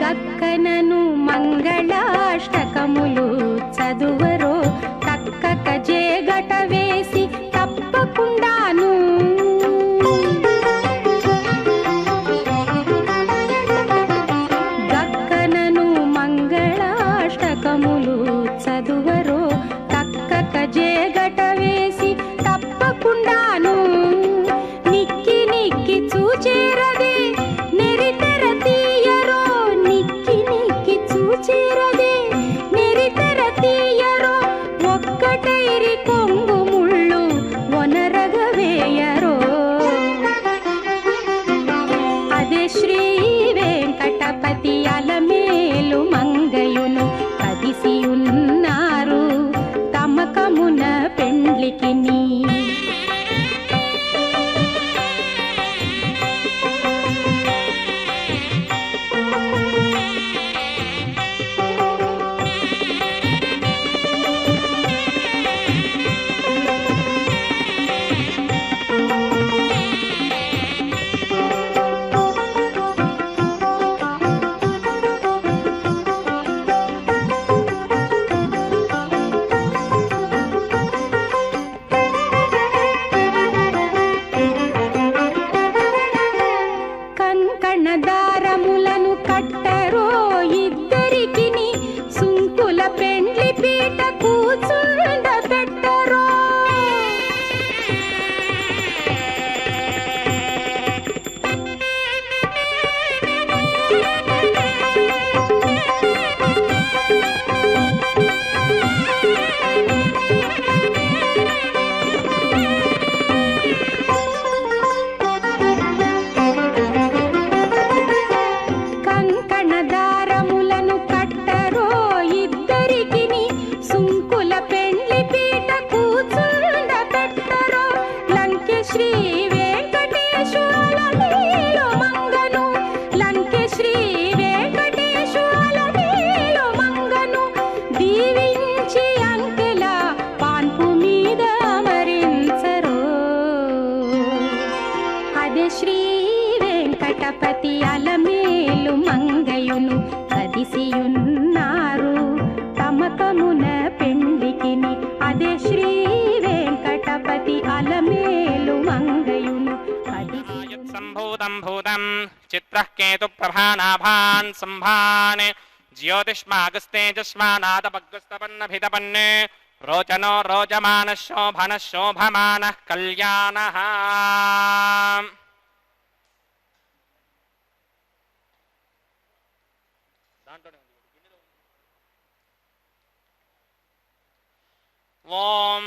గక్కనను మంగళాష్టకములు చదువరో తక్కక జేగట వేసి తప్పకుండాను గక్కనను మంగళాష్టకములు చదువరో తక్కక జేగట వేసి తప్పకుండాను నిక్కి నిక్కి చూచేరదే నెరితెర తీయరో నిక్కి నిక్కి చూచేరదే నెరితెర తీయరో ఒక్కటైరి కొంగు ముళ్ళు ఒనరగవేయరో అదే శ్రీ వెంకటపతి అలమేలు మంగయును కదిసియున్నారు తమకమున పెండ్లికిని కంకణదారములను కట్టరో ఇద్దరికిని సుంకుల పెండ్లి పీట కూచుండ పెట్టరో కంకణదారములను కట్టరో ఇద్దరికిని సుంకుల పెండ్లి పీట కూచుండ పెట్టరో లంకె శ్రీ వెంకటేశ్వర అలమేలు మంగను లంకె శ్రీ వెంకటేశ్వర అలమేలు మంగను దీవించి అంకెల పాన్పు మీద అమరించరో అదే శ్రీ వెంకటపతి అలమేలు మంగయును కదిసియున్నారు తమకమున పెండ్లికిని అదే శ్రీ వెంకటపతి అలమేలు మంగయును సంభూతం భూతం చిత్రః కేతు ప్రభానాభాన్ సంభాన్ జ్యోతిష్మాగస్తేజస్మానాదపగ్రస్తపన్నభితపన్ రోచనో రోచమాన శోభన శోభమాన కళ్యాణ ఓం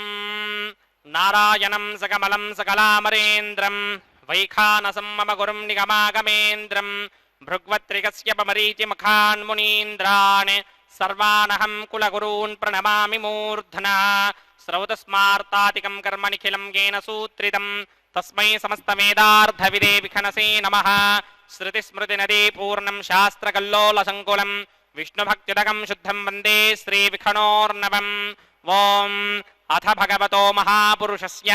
నారాయణం సకమలం సకలామరేంద్రం వైఖానసం మమ గురుం నిగమాగమేంద్రం భృగ్వత్రికస్యపమరీచిమఖాన్ మునీంద్రాన్ సర్వానహం కులగురూన్ ప్రణమామి మూర్ధనా శ్రౌతస్మార్తాతికం కర్మ నిఖిలం येन సూత్రితం తస్మై సమస్తవేదార్థవిదే విఖనసే నమః శృతిస్మృతినదీ పూర్ణం శాస్త్రకల్లోలసంకులం విష్ణుభక్త్యుదకం శుద్ధం వందే శ్రీవిఖణోర్నవం ఓం అథ భగవతో మహాపురుషస్య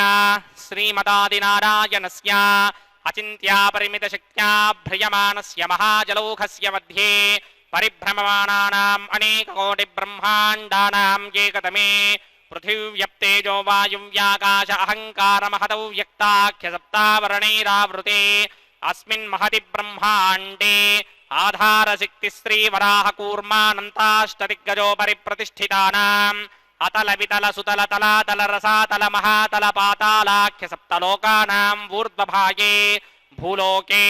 శ్రీమదాదినారాయణస్య అచింత్యాపరిమితశక్త్యా భ్రియమానస్య మహాజలౌఘస్య మధ్యే परिभ्रममाणानाम् अनेककोटिब्रह्माण्डानाम् एकतमे पृथिव्यप्तेजो वायुव्याकाश अहङ्कारमहतौ व्यक्ताख्यसप्तावरणैरावृते अस्मिन् महति ब्रह्माण्डे आधारशक्तिस्त्रीवराहकूर्मानन्ताष्टदिग्गजोपरि प्रतिष्ठितानाम् अतल वितल सुतल तलातल रसातल महातल पातालाख्य सप्तलोकानाम् ऊर्ध्वभागे भूलोके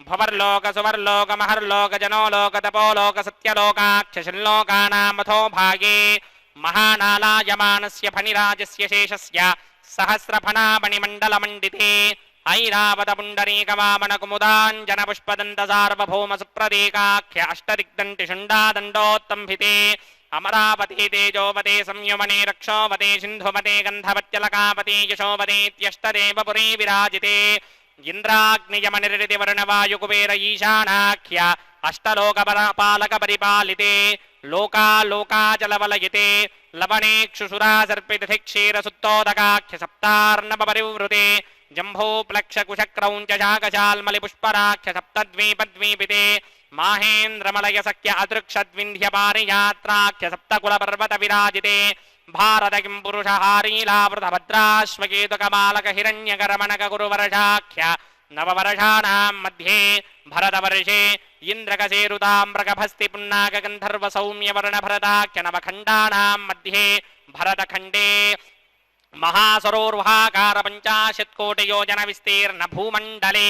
भवर्लोक सुवर्लोक महर्लोक जनोलोक तपोलोक सत्यलोकाख्य षण्लोकानाम् अथो भागे महानालायमानस्य फणिराजस्य शेषस्य सहस्रफणामणिमण्डलमण्डिते ऐरावत पुण्डरीकवामन कुमुदाञ्जन पुष्पदन्त सार्वभौम सुप्रतीकाख्य अष्टदिग्दण्टि षण्डादण्डोत्तम्भिते अमरावती तेजोवते संयुमने रक्षोवते सिन्धुवते गन्धवत्यलकावते यशोवतेत्यष्टदेव पुरे विराजिते इन्द्राग्नियमनिर्दिवर्णवायुकुबेर ईशानाख्य अष्टलोकपालक परिपालिते लोका लोकाचलवलयिते लवणेक्षुषुरा सर्पितिथि क्षीरसुत्तोदकाख्य सप्तार्णवपरिवृते जम्भूप्लक्षकुशक्रौञ्च शाकशाल्मलिपुष्पराख्य सप्तद्वीपद्वीपिते माहेन्द्रमलयसख्य अदृक्षद्विन्ध्यपारियात्राख्य सप्तकुलपर्वत विराजिते भारत किं पुरुषहारीलावृतभद्राश्वकेतुकमालक हिरण्यकरमणक गुरुवर्षाख्य नववर्षाणाम् मध्ये भरतवर्षे इन्द्रकसेरुताम्रकभस्ति पुन्नाकगन्धर्व सौम्यवर्णभरताख्य नवखण्डानाम् मध्ये भरतखण्डे महासरोर्वाकार 50 विस्तीर्ण भूमण्डले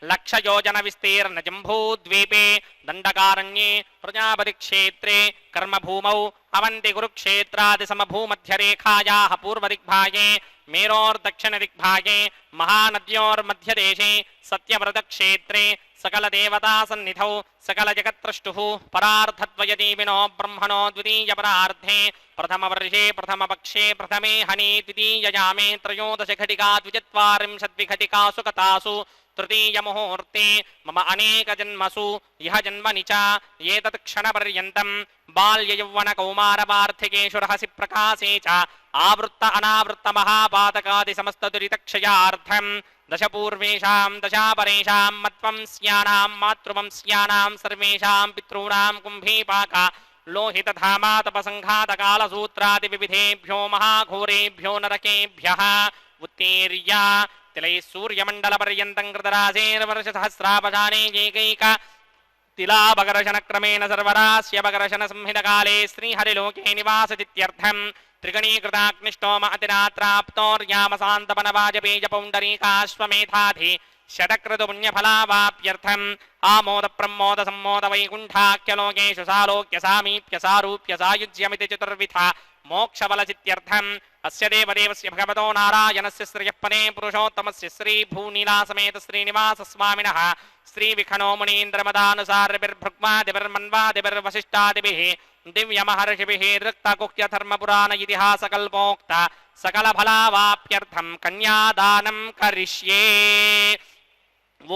1,00,000 विस्तीर्ण जम्बूद्वीपे दण्डकारण्ये प्रजापतिक्षेत्रे कर्मभूमौ अवन्ति कुरुक्षेत्रादिसमभूमध्यरेखायाः पूर्वदिग्भागे मेरोर्दक्षिणदिग्भागे महानद्योर्मध्यदेशे सत्यव्रतक्षेत्रे सकलदेवतासन्निधौ सकलजगत्त्रष्टुः परार्धद्वयदीविनो ब्रह्मणो द्वितीयपरार्धे प्रथमवर्षे प्रथमपक्षे प्रथमे हनि द्वितीययामे त्रयोदशघटिका द्विचत्वारिंशद्विघटिकासु कथासु तृतीयमुहूर्ते मम अनेकजन्मसु इह जन्मनि च एतत् क्षणपर्यन्तं बाल्ययौवनकौमारवार्थिकेषु रहसि प्रकाशे च आवृत्त अनावृत्त महापातकादिसमस्तदुरितक्षयार्थं दशपूर्वेषां दशापरेषां मत्वंस्यानां मातृवंस्यानां सर्वेषां पितॄणां कुम्भीपाक लोहितधामातपसङ्घातकालसूत्रादिविविधेभ्यो महाघोरेभ्यो नरकेभ्यः उत्तीर्य तिलैः सूर्यमण्डलपर्यन्तं कृतराशेर्वर्षसहस्रावसाने एकैक तिलाबकर्षणक्रमेण सर्वरास्य बकर्षणसंहितकाले श्रीहरिलोके निवासदित्यर्थं त्रिगणीकृताग्निष्टोम अतिरात्राप्तोर्यामसान्तपनवाजपेयपौण्डरीकाश्वमेधाधि षटक्रतुपुण्यफलावाप्यर्थम् आमोद प्रमोद सम्मोद वैकुण्ठाख्यलोकेषु सालोक्य सामीप्य सारूप्य सायुज्यमिति चतुर्विधा मोक्षबलसित्यर्थम् अस्य देवदेवस्य भगवतो नारायणस्य श्रियःपदे पुरुषोत्तमस्य श्रीभूनीलासमेत श्रीनिवासस्वामिनः श्रीविखनो मुनीन्द्रमदानुसारिभिर्भृग्मादिभिर्मन्वादिभिर्वसिष्ठादिभिः दिव्यमहर्षिभिः ऋक्तकुह्यधर्मपुराण इतिहासकल्पोक्त सकलफलावाप्यर्थं कन्यादानं करिष्ये। ॐ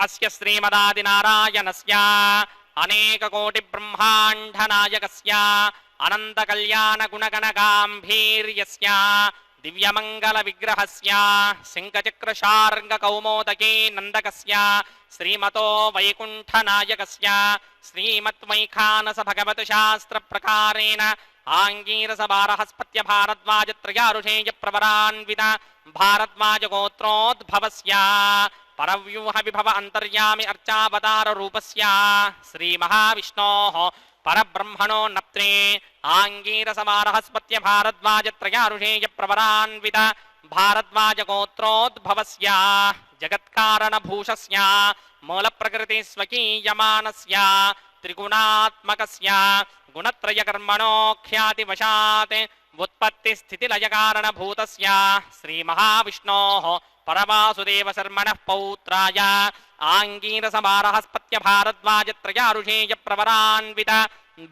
अस्य श्रीमदादिनारायणस्य अनेककोटिब्रह्माण्डनायकस्य अनन्तकल्याणगुणगणगाम्भीर्यस्य दिव्यमङ्गलविग्रहस्य शङ्खचक्रशार्ङ्गकौमोदके नन्दकस्य श्रीमतो वैकुण्ठनायकस्य श्रीमद्वैखानस भगवतशास्त्रप्रकारेण आङ्गीरसबारहस्पत्य भारद्वाजत्रयारुषेयप्रवरान्वित भारद्वाजगोत्रोद्भवस्य परव्यूहविभव अन्तर्यामि अर्चावताररूपस्य श्रीमहाविष्णोः परब्रह्मणो नप्त्रे आङ्गीरसबारहस्पत्य भारद्वाजत्रयारुषेयप्रवरान्वित भारद्वाजगोत्रोद्भवस्य जगत्कारणभूषस्य मूलप्रकृतिस्वकीयमानस्य त्रिगुणात्मकस्य गुणत्रयकर्मणो ख्यातिवशात् उत्पत्तिस्थितिलयकारणभूतस्य श्रीमहाविष्णोः परवासुदेवशर्मणः पौत्राय आङ्गीरसबारहस्पत्य भारद्वाजत्रयारुषेयप्रवरान्वित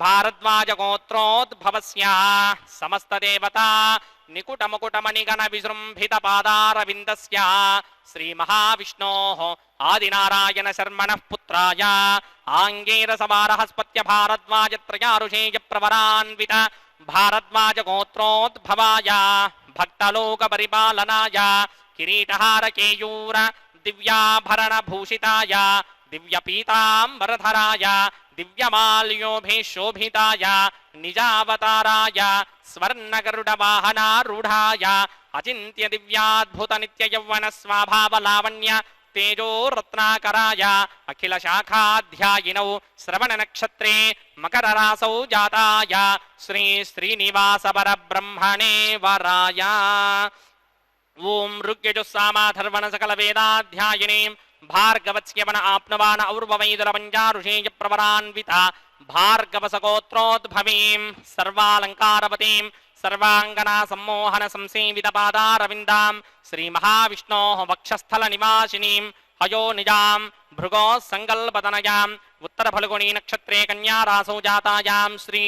भारद्वाजगोत्रोद्भवस्य समस्तदेवता निकुटमुकुटमणिगणविजृम्भितपादारविन्दस्य श्रीमहाविष्णोः आदिनारायणशर्मणः पुत्राय आङ्गीरसबारहस्पत्य भारद्वाजत्रयारुषेयप्रवरान्वित भारद्वाजगोत्रोद्भवाय भक्तलोकपरिपालनाय किरीटहारकेयूर दिव्याभरणभूषिताय दिव्यपीताम्बरधराय ದಿವ್ಯಮಾಲ್ಯೋಭಿ ಶೋಭಿತಾಯ ನಿಜಾವತಾರಾಯ ಸ್ವರ್ಣಗರುಡವಾಹನಾರೂಢಾಯ ಅಚಿಂತ್ಯ ದಿವ್ಯಾದ್ಭುತ ನಿತ್ಯ ಯೌವನ ಸ್ವಭಾವಲಾವಣ್ಯ ತೇಜೋ ರತ್ನಾಕರಾಯ ಅಖಿಲ ಶಾಖಾಧ್ಯಾಯಿನೌ ಶ್ರವಣ ನಕ್ಷತ್ರೇ ಮಕರ ರಾಸೌ ಜಾತಾಯ ಶ್ರೀ ಶ್ರೀನಿವಾಸ ಪರಬ್ರಹ್ಮಣೇ ವರಾಯ ಓಂ ಋಗ್ಯಜುಸ್ಸಾಮಾಧರ್ವಣ ಸಕಲ ವೇದಾಧ್ಯಾಯಿನೀಂ ಭಾರ್ಗವತ್ಸ್ಯವನ ಆಪ್ನವಾನ ಔರ್ವವೈದುರ ಪಂಚಾರುಷೇಯ ಪ್ರವರಾನ್ವಿತ ಭಾರ್ಗವಸಗೋತ್ರೋದ್ಭವೀಂ ಸರ್ವಾಲಂಕಾರವತೀಂ ಸರ್ವಾಂಗನಾ ಸಮ್ಮೋಹನ ಸಂಸೇವಿತ ಪಾದಾರವಿಂದಾಂ ಶ್ರೀ ಮಹಾವಿಷ್ಣೋಃ ವಕ್ಷಸ್ಥಲ ನಿವಾಸಿನೀಂ ಹಯೋ ನಿಜಾಂ ಭೃಗೋ ಸಂಕಲ್ಪತನಯಾಂ ಉತ್ತರ ಫಲ್ಗುಣಿ ನಕ್ಷತ್ರೇ ಕನ್ಯಾ ರಾಸೌ ಜಾತಾಯಾಂ ಶ್ರೀ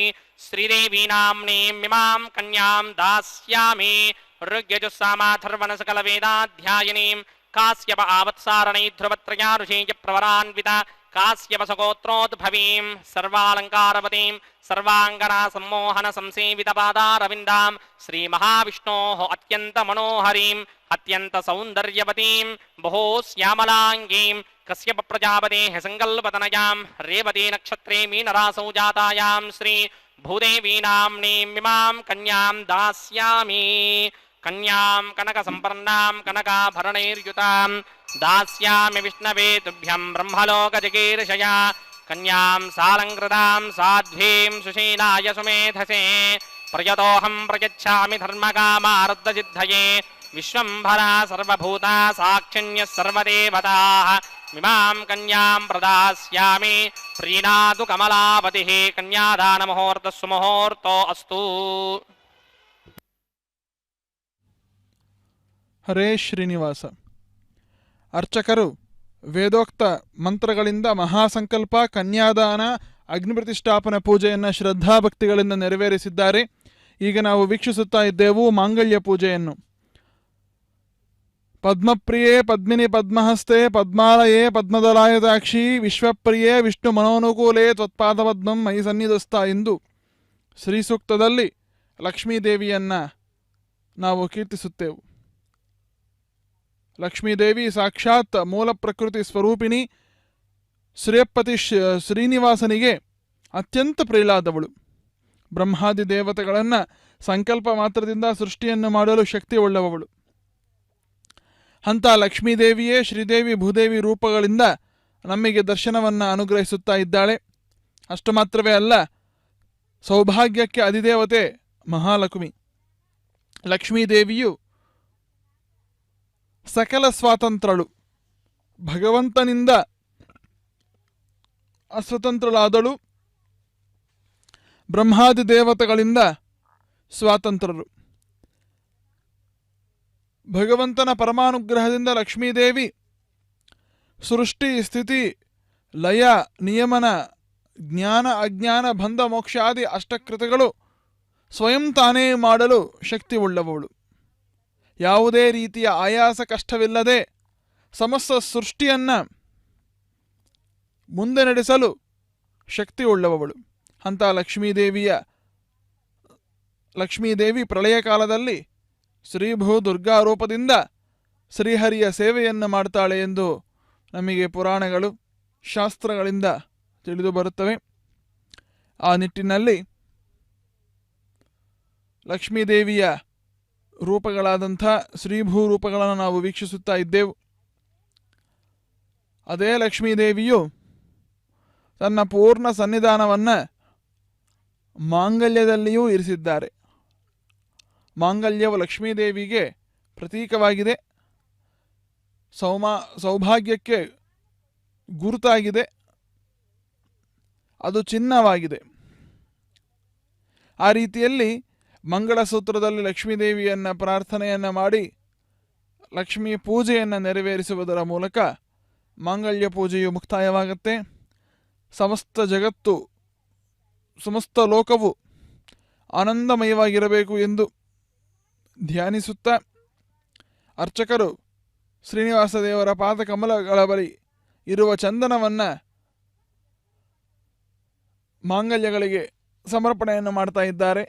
ಶ್ರೀದೇವಿ ನಾಮ್ನೀಂ ಇಮಾಂ ಕನ್ಯಾಂ ದಾಸ್ಯಾಮಿ ಋಗ್ಯಜುಸ್ಸಾಮಾಧರ್ವಣ ಸಕಲ ವೇದಾಧ್ಯಾಯಿನೀಂ ಕಾಶ್ಯಪ ಆವತ್ಸಾರಣೈ ಧ್ರುವತ್ರಯಾ ಋಷೇಯ ಪ್ರವರಾನ್ವಿತ ಕಾಶ್ಯಪಸಗೋತ್ರೋದ್ಭವೀಂ ಸರ್ವಾಲಂಕಾರವತೀಂ ಸರ್ವಾಂಗನಾ ಸಮ್ಮೋಹನ ಸಂಸೇವಿತ ಪಾದಾರವಿಂದಾಂ ಶ್ರೀ ಮಹಾವಿಷ್ಣೋಃ ಅತ್ಯಂತ ಮನೋಹರೀಂ ಅತ್ಯಂತ ಸೌಂದರ್ಯವತೀಂ ಬಹು ಶ್ಯಾಮಲಾಂಗೀಂ ಕಶ್ಯಪ ಪ್ರಜಾಪತೇಃ ಸಂಕಲ್ಪತನಯಾಂ ರೇವತಿ ನಕ್ಷತ್ರೇ ಮೀನರಾಸೌ ಜಾತಾಯಾಂ ಶ್ರೀ ಭೂದೇವಿ ನಾಮ್ನೀಂ ಇಮಾಂ ಕನ್ಯಾಂ ದಾಸ್ಯಾಮಿ ಕನ್ಯಾಂ ಕನಕ ಸಂಪನ್ನಾಂ ಕನಕಾಭರಣೈರ್ಯುತಾಂ ದಾಸ್ಯಾಮಿ ವಿಷ್ಣವೇ ತುಭ್ಯಂ ಬ್ರಹ್ಮಲೋಕ ಜಿಗೀರ್ಷಯ ಕನ್ಯಾಂ ಸಾಲಂಕೃತಾಂ ಸಾಧ್ವೀಂ ಸುಶೀಲಾಯ ಸುಮೇಧಸೇ ಪ್ರಯತೋಹಂ ಪ್ರಯಚ್ಛಾಮಿ ಧರ್ಮಕಾಮಾರ್ಧಸಿದ್ಧಯೇ ವಿಶ್ವಂಭರಾ ಸರ್ವಭೂತಾ ಸಾಕ್ಷಿಣ್ಯಃ ಸರ್ವದೇವತಾಃ ಇಮಾಂ ಕನ್ಯಾಂ ಪ್ರದಾಸ್ಯಾಮಿ ಪ್ರೀಣಾತು ಕಮಲಾವತಿಃ ಕನ್ಯಾದಾನ ಮುಹೂರ್ತಃ ಸುಮುಹೂರ್ತೋ ಅಸ್ತು. ಹರೇ ಶ್ರೀನಿವಾಸ. ಅರ್ಚಕರು ವೇದೋಕ್ತ ಮಂತ್ರಗಳಿಂದ ಮಹಾಸಂಕಲ್ಪ, ಕನ್ಯಾದಾನ, ಅಗ್ನಿಪ್ರತಿಷ್ಠಾಪನ ಪೂಜೆಯನ್ನು ಶ್ರದ್ಧಾಭಕ್ತಿಗಳಿಂದ ನೆರವೇರಿಸಿದ್ದಾರೆ. ಈಗ ನಾವು ವೀಕ್ಷಿಸುತ್ತಾ ಇದ್ದೆವು ಮಾಂಗಲ್ಯ ಪೂಜೆಯನ್ನು. ಪದ್ಮಪ್ರಿಯೇ ಪದ್ಮಿನಿ ಪದ್ಮಹಸ್ತೆ ಪದ್ಮಾಲಯೇ ಪದ್ಮದಲಾಯತಾಕ್ಷಿ ವಿಶ್ವಪ್ರಿಯೇ ವಿಷ್ಣು ಮನೋನುಕೂಲೇ ತ್ವತ್ಪಾದಪದ್ಮಂ ಮೈ ಸನ್ನಿಧಸ್ಥ ಎಂದು ಶ್ರೀಸೂಕ್ತದಲ್ಲಿ ಲಕ್ಷ್ಮೀದೇವಿಯನ್ನು ನಾವು ಕೀರ್ತಿಸುತ್ತೇವೆ. ಲಕ್ಷ್ಮೀದೇವಿ ಸಾಕ್ಷಾತ್ ಮೂಲ ಪ್ರಕೃತಿ ಸ್ವರೂಪಿಣಿ, ಶ್ರೇಯಪತಿ ಶ್ರೀನಿವಾಸನಿಗೆ ಅತ್ಯಂತ ಪ್ರಿಯಳಾದವಳು. ಬ್ರಹ್ಮಾದಿ ದೇವತೆಗಳನ್ನು ಸಂಕಲ್ಪ ಮಾತ್ರದಿಂದ ಸೃಷ್ಟಿಯನ್ನು ಮಾಡಲು ಶಕ್ತಿ ಉಳ್ಳವಳು. ಅಂಥ ಲಕ್ಷ್ಮೀದೇವಿಯೇ ಶ್ರೀದೇವಿ ಭೂದೇವಿ ರೂಪಗಳಿಂದ ನಮಗೆ ದರ್ಶನವನ್ನು ಅನುಗ್ರಹಿಸುತ್ತಾ ಇದ್ದಾಳೆ. ಅಷ್ಟು ಮಾತ್ರವೇ ಅಲ್ಲ, ಸೌಭಾಗ್ಯಕ್ಕೆ ಅಧಿದೇವತೆ ಮಹಾಲಕ್ಷ್ಮಿ. ಲಕ್ಷ್ಮೀದೇವಿಯು ಸಕಲ ಸ್ವಾತಂತ್ರ್ಯಳು. ಭಗವಂತನಿಂದ ಅಸ್ವತಂತ್ರಳಾದಳು, ಬ್ರಹ್ಮಾದಿ ದೇವತೆಗಳಿಂದ ಸ್ವಾತಂತ್ರ್ಯರು. ಭಗವಂತನ ಪರಮಾನುಗ್ರಹದಿಂದ ಲಕ್ಷ್ಮೀದೇವಿ ಸೃಷ್ಟಿ ಸ್ಥಿತಿ ಲಯ ನಿಯಮನ ಜ್ಞಾನ ಅಜ್ಞಾನ ಬಂಧ ಮೋಕ್ಷಾದಿ ಅಷ್ಟಕೃತಗಳು ಸ್ವಯಂ ತಾನೇ ಮಾಡಲು ಶಕ್ತಿ ಉಳ್ಳವಳು. ಯಾವುದೇ ರೀತಿಯ ಆಯಾಸ ಕಷ್ಟವಿಲ್ಲದೆ ಸಮಸ್ತ ಸೃಷ್ಟಿಯನ್ನು ಮುಂದೆ ನಡೆಸಲು ಶಕ್ತಿ ಉಳ್ಳವಳು. ಅಂಥ ಲಕ್ಷ್ಮೀದೇವಿ ಪ್ರಳಯ ಕಾಲದಲ್ಲಿ ಶ್ರೀಭೂ ದುರ್ಗಾ ರೂಪದಿಂದ ಶ್ರೀಹರಿಯ ಸೇವೆಯನ್ನು ಮಾಡ್ತಾಳೆ ಎಂದು ನಮಗೆ ಪುರಾಣಗಳು ಶಾಸ್ತ್ರಗಳಿಂದ ತಿಳಿದು ಬರುತ್ತವೆ. ಆ ನಿಟ್ಟಿನಲ್ಲಿ ಲಕ್ಷ್ಮೀದೇವಿಯ ರೂಪಗಳಾದಂಥ ಶ್ರೀಭೂ ರೂಪಗಳನ್ನು ನಾವು ವೀಕ್ಷಿಸುತ್ತಾ ಇದ್ದೆವು. ಅದೇ ಲಕ್ಷ್ಮೀದೇವಿಯು ತನ್ನ ಪೂರ್ಣ ಸನ್ನಿಧಾನವನ್ನು ಮಾಂಗಲ್ಯದಲ್ಲಿಯೂ ಇರಿಸಿದ್ದಾರೆ. ಮಾಂಗಲ್ಯವು ಲಕ್ಷ್ಮೀದೇವಿಗೆ ಪ್ರತೀಕವಾಗಿದೆ, ಸೌಭಾಗ್ಯಕ್ಕೆ ಗುರುತಾಗಿದೆ, ಅದು ಚಿನ್ನವಾಗಿದೆ. ಆ ರೀತಿಯಲ್ಲಿ ಮಂಗಳಸೂತ್ರದಲ್ಲಿ ಲಕ್ಷ್ಮೀದೇವಿಯನ್ನು ಪ್ರಾರ್ಥನೆಯನ್ನು ಮಾಡಿ ಲಕ್ಷ್ಮೀ ಪೂಜೆಯನ್ನು ನೆರವೇರಿಸುವುದರ ಮೂಲಕ ಮಾಂಗಲ್ಯ ಪೂಜೆಯು ಮುಕ್ತಾಯವಾಗುತ್ತೆ. ಸಮಸ್ತ ಜಗತ್ತು, ಸಮಸ್ತ ಲೋಕವು ಆನಂದಮಯವಾಗಿರಬೇಕು ಎಂದು ಧ್ಯಾನಿಸುತ್ತಾ ಅರ್ಚಕರು ಶ್ರೀನಿವಾಸ ದೇವರ ಪಾದಕಮಲಗಳ ಬಳಿ ಇರುವ ಚಂದನವನ್ನು ಮಾಂಗಲ್ಯಗಳಿಗೆ ಸಮರ್ಪಣೆಯನ್ನು ಮಾಡ್ತಾ ಇದ್ದಾರೆ.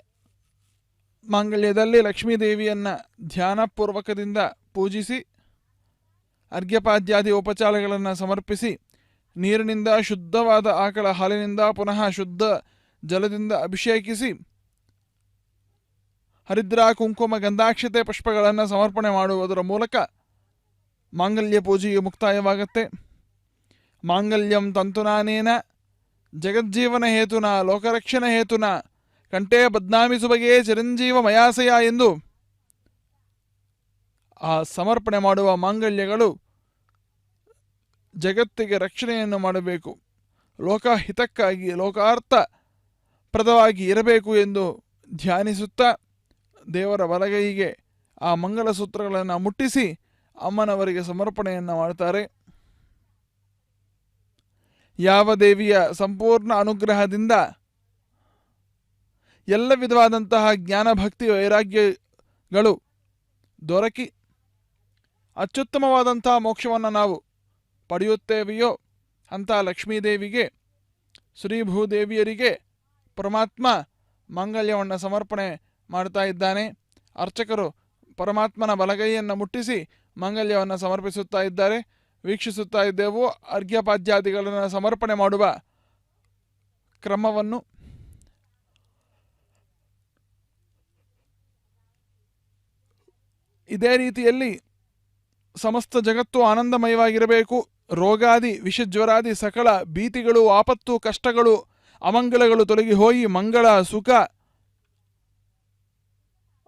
ಮಾಂಗಲ್ಯದಲ್ಲಿ ಲಕ್ಷ್ಮೀದೇವಿಯನ್ನು ಧ್ಯಾನಪೂರ್ವಕದಿಂದ ಪೂಜಿಸಿ ಅರ್ಘ್ಯಪಾದ್ಯಾದಿ ಉಪಚಾರಗಳನ್ನು ಸಮರ್ಪಿಸಿ ನೀರಿನಿಂದ ಶುದ್ಧವಾದ ಆಕಳ ಹಾಲಿನಿಂದ ಪುನಃ ಶುದ್ಧ ಜಲದಿಂದ ಅಭಿಷೇಕಿಸಿ ಹರಿದ್ರ ಕುಂಕುಮ ಗಂಧಾಕ್ಷತೆ ಪುಷ್ಪಗಳನ್ನು ಸಮರ್ಪಣೆ ಮಾಡುವುದರ ಮೂಲಕ ಮಾಂಗಲ್ಯ ಪೂಜೆಯು ಮುಕ್ತಾಯವಾಗುತ್ತೆ. ಮಾಂಗಲ್ಯಂ ತಂತುನಾನೇನ ಜಗಜ್ಜೀವನ ಹೇತುನ ಲೋಕರಕ್ಷಣ ಹೇತುನ ಕಂಠೇ ಬದ್ನಾಮಿ ಸುಬಗೆ ಚಿರಂಜೀವ ಮಯಾಸಯ ಎಂದು ಆ ಸಮರ್ಪಣೆ ಮಾಡುವ ಮಾಂಗಲ್ಯಗಳು ಜಗತ್ತಿಗೆ ರಕ್ಷಣೆಯನ್ನು ಮಾಡಬೇಕು, ಲೋಕಹಿತಕ್ಕಾಗಿ ಲೋಕಾರ್ಥಪ್ರದವಾಗಿ ಇರಬೇಕು ಎಂದು ಧ್ಯಾನಿಸುತ್ತಾ ದೇವರ ಬಲಗೈಗೆ ಆ ಮಂಗಲಸೂತ್ರಗಳನ್ನು ಮುಟ್ಟಿಸಿ ಅಮ್ಮನವರಿಗೆ ಸಮರ್ಪಣೆಯನ್ನು ಮಾಡ್ತಾರೆ. ಯಾವ ದೇವಿಯ ಸಂಪೂರ್ಣ ಅನುಗ್ರಹದಿಂದ ಎಲ್ಲ ವಿಧವಾದಂತಹ ಜ್ಞಾನ ಭಕ್ತಿ ವೈರಾಗ್ಯಗಳು ದೊರಕಿ ಅತ್ಯುತ್ತಮವಾದಂತಹ ಮೋಕ್ಷವನ್ನು ನಾವು ಪಡೆಯುತ್ತೇವೆಯೋ ಅಂಥ ಲಕ್ಷ್ಮೀದೇವಿಗೆ ಶ್ರೀಭೂದೇವಿಯರಿಗೆ ಪರಮಾತ್ಮ ಮಾಂಗಲ್ಯವನ್ನು ಸಮರ್ಪಣೆ ಮಾಡ್ತಾ ಇದ್ದಾನೆ. ಅರ್ಚಕರು ಪರಮಾತ್ಮನ ಬಲಗೈಯನ್ನು ಮುಟ್ಟಿಸಿ ಮಾಂಗಲ್ಯವನ್ನು ಸಮರ್ಪಿಸುತ್ತಾ ಇದ್ದಾರೆ. ವೀಕ್ಷಿಸುತ್ತಾ ಇದ್ದೆವು ಅರ್ಘ್ಯಪಾದ್ಯಾದಿಗಳನ್ನು ಸಮರ್ಪಣೆ ಮಾಡುವ ಕ್ರಮವನ್ನು. ಇದೇ ರೀತಿಯಲ್ಲಿ ಸಮಸ್ತ ಜಗತ್ತು ಆನಂದಮಯವಾಗಿರಬೇಕು. ರೋಗಾದಿ ವಿಷಜ್ವರಾದಿ ಸಕಲ ಭೀತಿಗಳು ಆಪತ್ತು ಕಷ್ಟಗಳು ಅಮಂಗಲಗಳು ತೊಲಗಿ ಹೋಗಿ ಮಂಗಳ ಸುಖ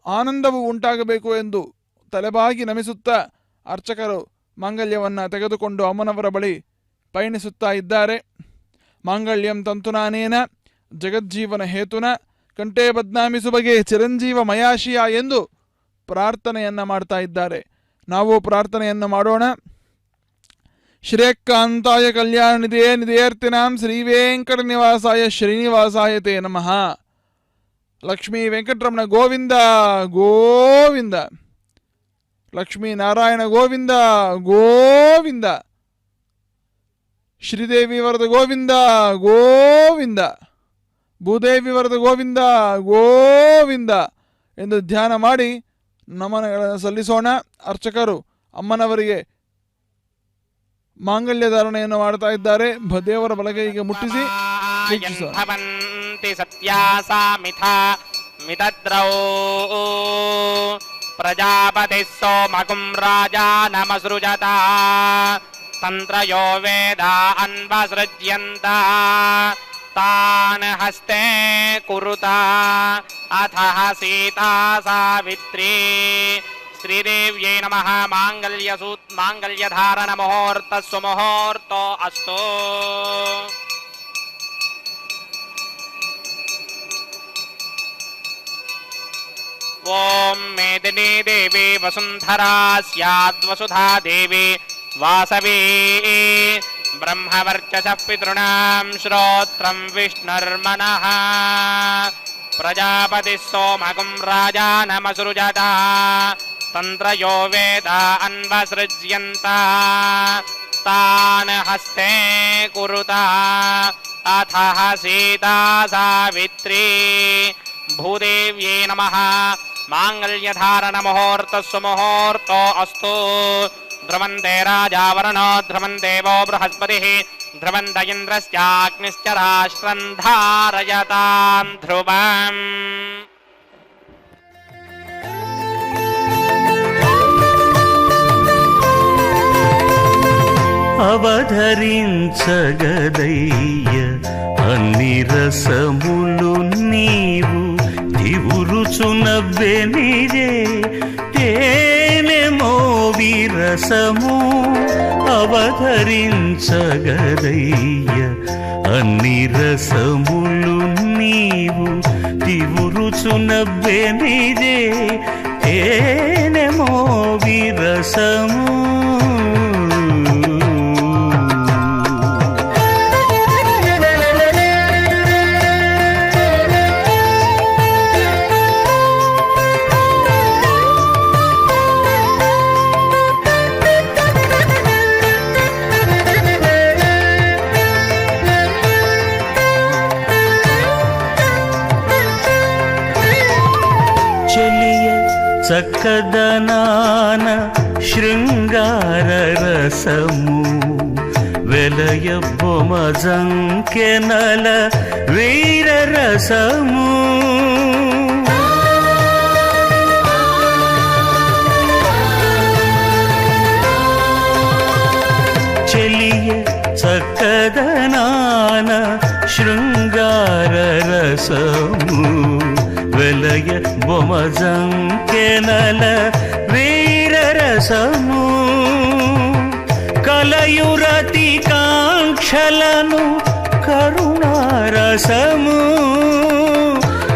ಆನಂದವು ಉಂಟಾಗಬೇಕು ಎಂದು ತಲೆಬಾಗಿ ನಮಿಸುತ್ತಾ ಅರ್ಚಕರು ಮಾಂಗಲ್ಯವನ್ನು ತೆಗೆದುಕೊಂಡು ಅಮ್ಮನವರ ಬಳಿ ಪಯಣಿಸುತ್ತಾ ಇದ್ದಾರೆ. ಮಾಂಗಲ್ಯಂ ತಂತುನಾನೇನ ಜಗಜ್ಜೀವನ ಹೇತುನ ಕಂಠೇ ಬದ್ನಾಮಿ ಸುಬಗೆ ಚಿರಂಜೀವ ಮಯಾಶಿಯ ಎಂದು ಪ್ರಾರ್ಥನೆಯನ್ನು ಮಾಡ್ತಾ ಇದ್ದಾರೆ. ನಾವು ಪ್ರಾರ್ಥನೆಯನ್ನು ಮಾಡೋಣ. ಶ್ರೇಯಕಾಂತಾಯ ಕಲ್ಯಾಣ ನಿಧಿಯೇ ನಿಧಿಯೇರ್ತಿನಾಂ ಶ್ರೀ ವೆಂಕಟ ನಿವಾಸಾಯ ಶ್ರೀನಿವಾಸಾಯ ತೇ ನಮಃ. ಲಕ್ಷ್ಮೀ ವೆಂಕಟರಮಣ ಗೋವಿಂದ ಗೋವಿಂದ, ಲಕ್ಷ್ಮೀ ನಾರಾಯಣ ಗೋವಿಂದ ಗೋವಿಂದ, ಶ್ರೀದೇವಿ ವರದ ಗೋವಿಂದ ಗೋವಿಂದ, ಭೂದೇವಿ ವರದ ಗೋವಿಂದ ಗೋವಿಂದ ಎಂದು ಧ್ಯಾನ ಮಾಡಿ ನಮನಗಳನ್ನು ಸಲ್ಲಿಸೋಣ. ಅರ್ಚಕರು ಅಮ್ಮನವರಿಗೆ ಮಾಂಗಲ್ಯ ಧಾರಣೆಯನ್ನು ಮಾಡ್ತಾ ಇದ್ದಾರೆ. ದೇವರ ಬಲಗೈಗೆ ಮುಟ್ಟಿಸಿ ಪ್ರಜಾಪತಿ ಸೋಮಕುಂ ರಾಜಾ ನಮಸೃಜತ ತಂತ್ರಯೋ ವೇದ ಅನ್ವಸೃಜ್ಯಂತ ತಾನ್ ಹಸ್ತೆ ಕುರುತ ಅಥ ಸೀತಾ ಸಾವಿತ್ರಿ. ಶ್ರೀದೇವ್ಯೈ ನಮಃ. ಮಾಂಗಲ್ಯಧಾರಣ ಮುಹೂರ್ತ ಸುಮುಹೂರ್ತೋ ಅಸ್ತು. ಓಂ ಮೇದಿನಿ ದೇವಿ ವಸುಂಧರಾ ಸ್ಯಾದ್ವಸುಧಾ ದೇವಿ ವಾಸವಿ. ಬ್ರಹ್ಮವರ್ಚಸಃ ಪಿತॄಣಾಂ ಶ್ರೋತ್ರಂ ವಿಷ್ಣುರ್ಮನಃ. ಪ್ರಜಾಪತಿ ಸೋಮಕುಂ ರಾಜಾ ನಮಸೃಜತ ತಂತ್ರಯೋ ವೇದ ಅನ್ವಸೃಜ್ಯಂತ ತಾನ್ ಹಸ್ತೆ ಕುರುತ ಅಥ ಸೀತಾ ಸಾವಿತ್ರಿ. ಭೂದೇವ್ಯೈ ನಮಃ. ಮಾಂಗಲ್ಯಧಾರಣ ಮುಹೂರ್ತ ಸುಮುಹೂರ್ತೋ ಅಸ್ತು. ಧ್ರುವಂತೆ ರಾಜಾವರಣೋ ಧ್ರುವಂ ದೇವೋ ಬೃಹಸ್ಪತಿಃ ಧ್ರುವಂತ ಇಂದ್ರಶ್ಚಾಗ್ನಿಶ್ಚ ರಾಷ್ಟ್ರಂ ಧಾರಯತಾಂ ಧ್ರುವಂ. అవధరించగదయ్య అన్ని రసములు నీవు దివురుచునవ్వెనిరే తేనెమో విరసము. అవధరించగదయ్య అన్ని రసములు నీవు దివురుచునవ్వెనిరే తేనెమో విరసము. చక్కదనాన శృంగార రసము వెలయ బొమజంకెనల వీరరసము చెలియ చక్కదనాన శృంగార రసము వెలయ బొమజంకెనల వీరరసము కలయురతి కాంక్షలను కరుణారసము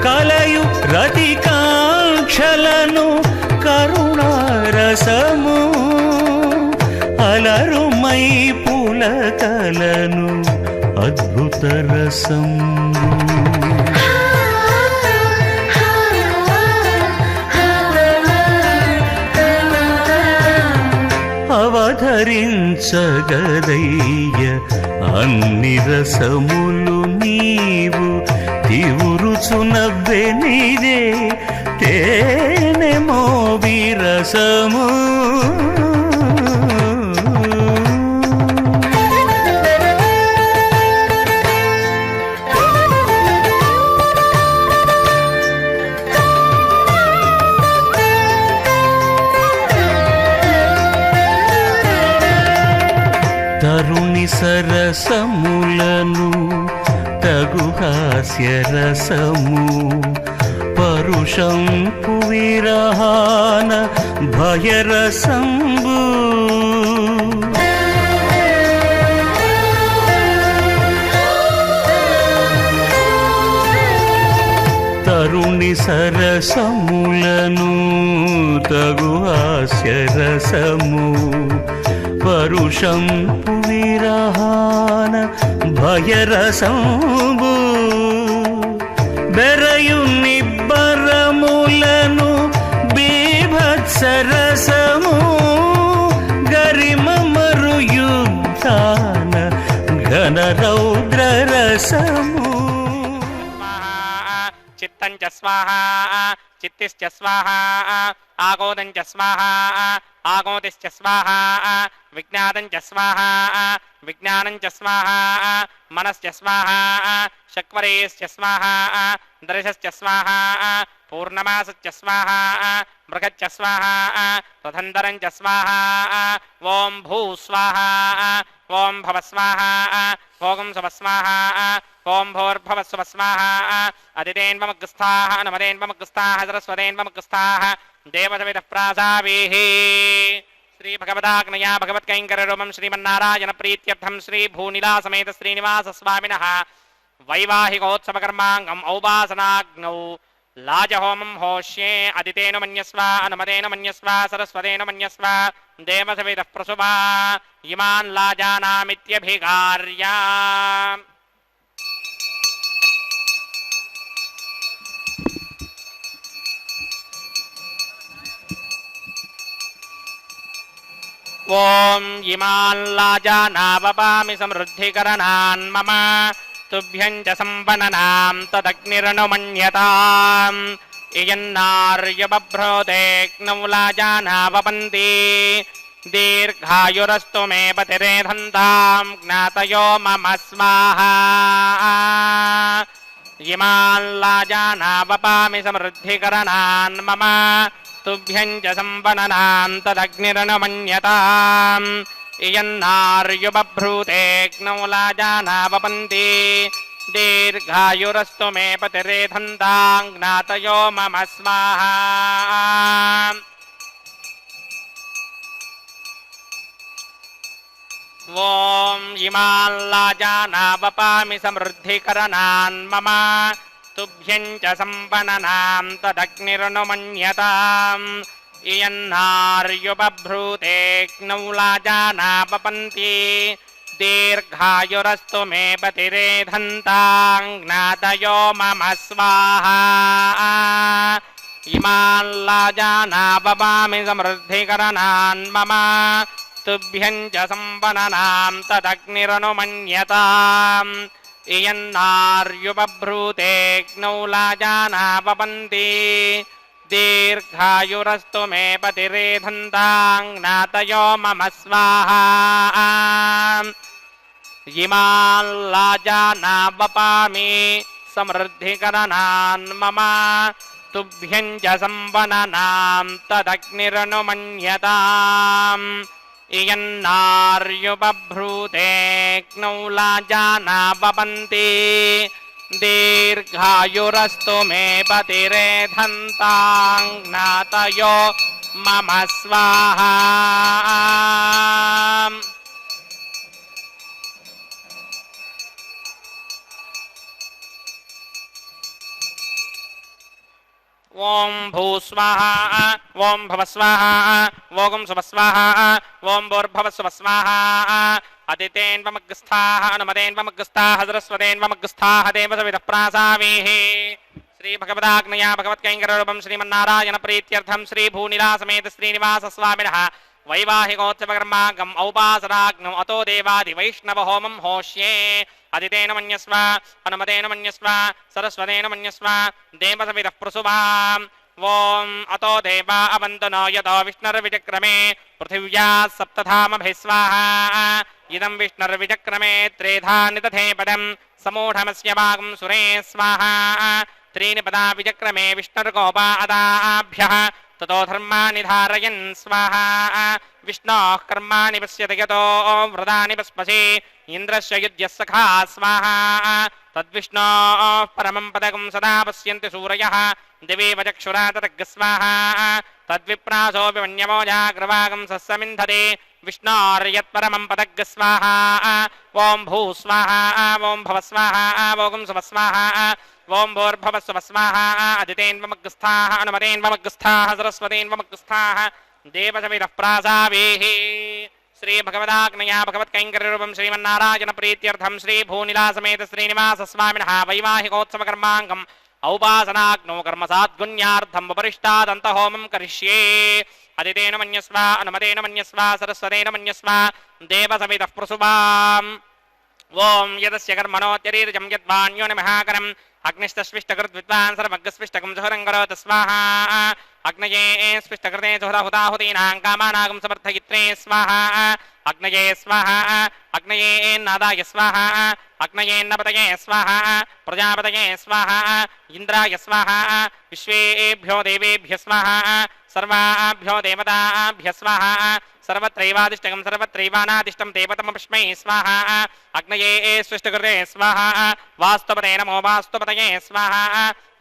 కలయు రతి కాంక్షలను కరుణారసము అలరుమై పులకలను అద్భుత రసము అవధరించగదయ్య అన్ని రసములు నీవు తివురుచునవ్వెనిదే తేనెమో విరసము తరుణి సరసములను తగు హాస్యరసము పరుషంపు విరహాన భయరసంబు తరుణి సరసములను తగు హాస్యరసము పరుషంపు విరహాన భయరసంబు బెరయు నిబ్బరములను బీభత్సరసము గరిమమరు యుద్ధాన ఘన రౌద్ర రసము చిత్తం చ స్వాహ చిత్తిశ్చ స్వాహ ఆగోదం చ స్వాహ ఆగోతిశ్చ స్వాహ విజ్ఞాతం చ స్వాహ విజ్ఞానం చ స్వాహ మనశ్చ స్వాహ శక్వరేశ్చ స్వాహ దర్శశ్చ స్వాహ పూర్ణమాసశ్చ స్వాహ మృగశ్చ స్వాహ రథంధరం చ స్వాహ ఓం భూ స్వాహ ఓం భవ స్వాహ ఓం శవ స్వాహ ఓం భోర్భవ స్వ స్వాహ అదితేన్వమగ్స్థాః నమదేన్వమగ్స్థాః సరస్వతేన్వమగ్స్థాః దేవతవిద ప్రాసావేః శ్రీ భగవదాగ్నయా భగవత్కైంకర్యరూపం శ్రీమన్నారాయణ ప్రీత్యర్థం శ్రీ భూనిలా సమేత శ్రీనివాస స్వామినః వైవాహికోత్సవకర్మాంగం ఔపాసనాగ్నౌ లాజహోమం హోష్యే అదితేన మన్యస్వ అనుమదేన మన్యస్వ సరస్వతేన మన్యస్వ దేవసవిద ప్రసుభా ఇమాన్ లాజానామిత్యభికార్య ఓం ఇమాన్ లాజానావపామి సమృద్ధికరణాన్ మమ తుభ్యం చ సంవననాం తదగ్నిరనుమన్యతాం ఇయన్నార్యబభ్రోదేగ్నౌ లాజానావపంతి దీర్ఘాయురస్తు మే పతిరేధంతాం జ్ఞాతయో మమ స్వాహా ఇమాన్ లాజానావపామి సమృద్ధికరణాన్ మమ తుభ్యం చ సంవననాం తదగ్నిరనుమన్యతాం ఇయన్నార్యుబభ్రూతేగ్నౌ లాజానావపంతి దీర్ఘాయురస్తు మే పతిరేధంతాం జ్ఞాతయో మమ స్వాహా ఓం ఇమాన్ లాజానావపామి సమృద్ధికరణాన్ మమ తుభ్యం చ సంవననాం తదగ్నిరనుమన్యతాం ఇయన్నార్యుబభ్రూతేగ్నౌ లాజానావపంతి దీర్ఘాయురస్తు మే పతిరేధంతాం జ్ఞాతయో మమ స్వాహా ఇమాన్ లాజానావపామి సమృద్ధికరణాన్ మమ తుభ్యం చ సంవననాం తదగ్నిరనుమన్యతాం ఇయన్నార్యుబభ్రూతేగ్నౌ లాజానావపంతి దీర్ఘాయురస్తు మే పతిరేధంతాం జ్ఞాతయో మమ స్వాహా इमाल्लाजानावपामि समृद्धिकरणान् मम तुभ्यं च संवननां तदग्निरनुमन्यताम् इयन्नार्युपभ्रूते क्नौलाजानावपन्ति दीर्घायुरस्तु मे पतिरेधन्ताङ्नातयो मम स्वाहा ओम भूस्वाहा ओम भवस्वाहा ओम सुभस्वाहा ओम भूर्भवस्वस्वाहा अदितेन्वमग्रस्थाः अनुमतेन्वमग्रस्थाः सरस्वतेन्वमग्रस्थाः देवसविदप्रासावेः श्रीभगवदाग्नया भगवत्कैङ्कररूपं श्रीमन्नारायण प्रीत्यर्थं श्रीभूनिलासमेत श्रीनिवासस्वामिनः वैवाहिकोत्सवकर्मागम औपासराग्नौ अतो देवादिवैष्णव होमं होष्ये अदितेन मन्यस्व अनुमतेन मन्यस्व सरस्वतेन मन्यस्व देवसविदः प्रसुवाम् ओम अतो देवा अवन्तनो यतो विष्णुर्विचक्रमे पृथिव्या सप्तधामभिः स्वाहा इदं विष्णुर्विचक्रमे त्रेधा निदधे पदं समूढमस्य भागं सुरे स्वाहा त्रीणि पदा विचक्रमे विष्णुर्गोपा अदाभ्यः ततो धर्माणि धारयन् स्वाहा विष्णोः कर्माणि पश्यति यतो व्रतानि पस्पसि इन्द्रस्य युध्यः सखा स्वाहा तद्विष्णोः परमं पदकं सदा पश्यन्ति सूरयः दिवि वचक्षुरा ततग् स्वाहा तद्विप्रासो विमन्यवो जाग्रवागं सस्समिन्धते विष्णोर्यत्परमं पदग् स्वाहा ओं भू स्वाहा ओं भव स्वाहा ओं सुव स्वाहा ओं भूर्भवस्व स्वाहा अदितेन्वमग्रस्थाः अनुमतेन्वमग्रस्थाः सरस्वतेन्वमग्रस्थाः देवसविदः प्रासावेः श्रीभगवदाग्नया भगवत्कैङ्कररूपं श्रीमन्नारायण प्रीत्यर्थं श्रीभूनिलासमेत श्रीनिवासस्वामिनः वैवाहिकोत्सवकर्माङ्गम् औपासनाग्नौ कर्मसाद्गुण्यार्थम् उपरिष्टादन्तहोमं करिष्ये अदितेन मन्यस्व अनुमतेन मन्यस्व सरस्वतेन मन्यस्व देवसविदः प्रसुवाम् ओं यदस्य कर्मणोत्यरीर्जं यद्वान्यो नमहाकरम् अग्निस्तस्विष्टकृद्विद्वान् सर्वग्रस्विष्टकं सुहरं करोतु स्वाहा अग्नये स्विष्टकृते सुहृदाहुताहुतीनां कामानागं समर्थयित्रे स्वाहा अग्नये स्वाहा अग्नये नादाय स्वाहा अग्नयेन्नपतये स्वाहा प्रजापतये स्वाहा इन्द्राय स्वाहा विश्वेभ्यो देवेभ्यः स्वाहा सर्वाभ्यो देवताभ्यः स्वाहा सर्वत्रैवादिष्टकं सर्वत्रैवानादिष्टं देवतमस्मै स्वाहा अग्नये स्विष्टकृते स्वाहा वास्तुपते नमो वास्तुपतये स्वाहा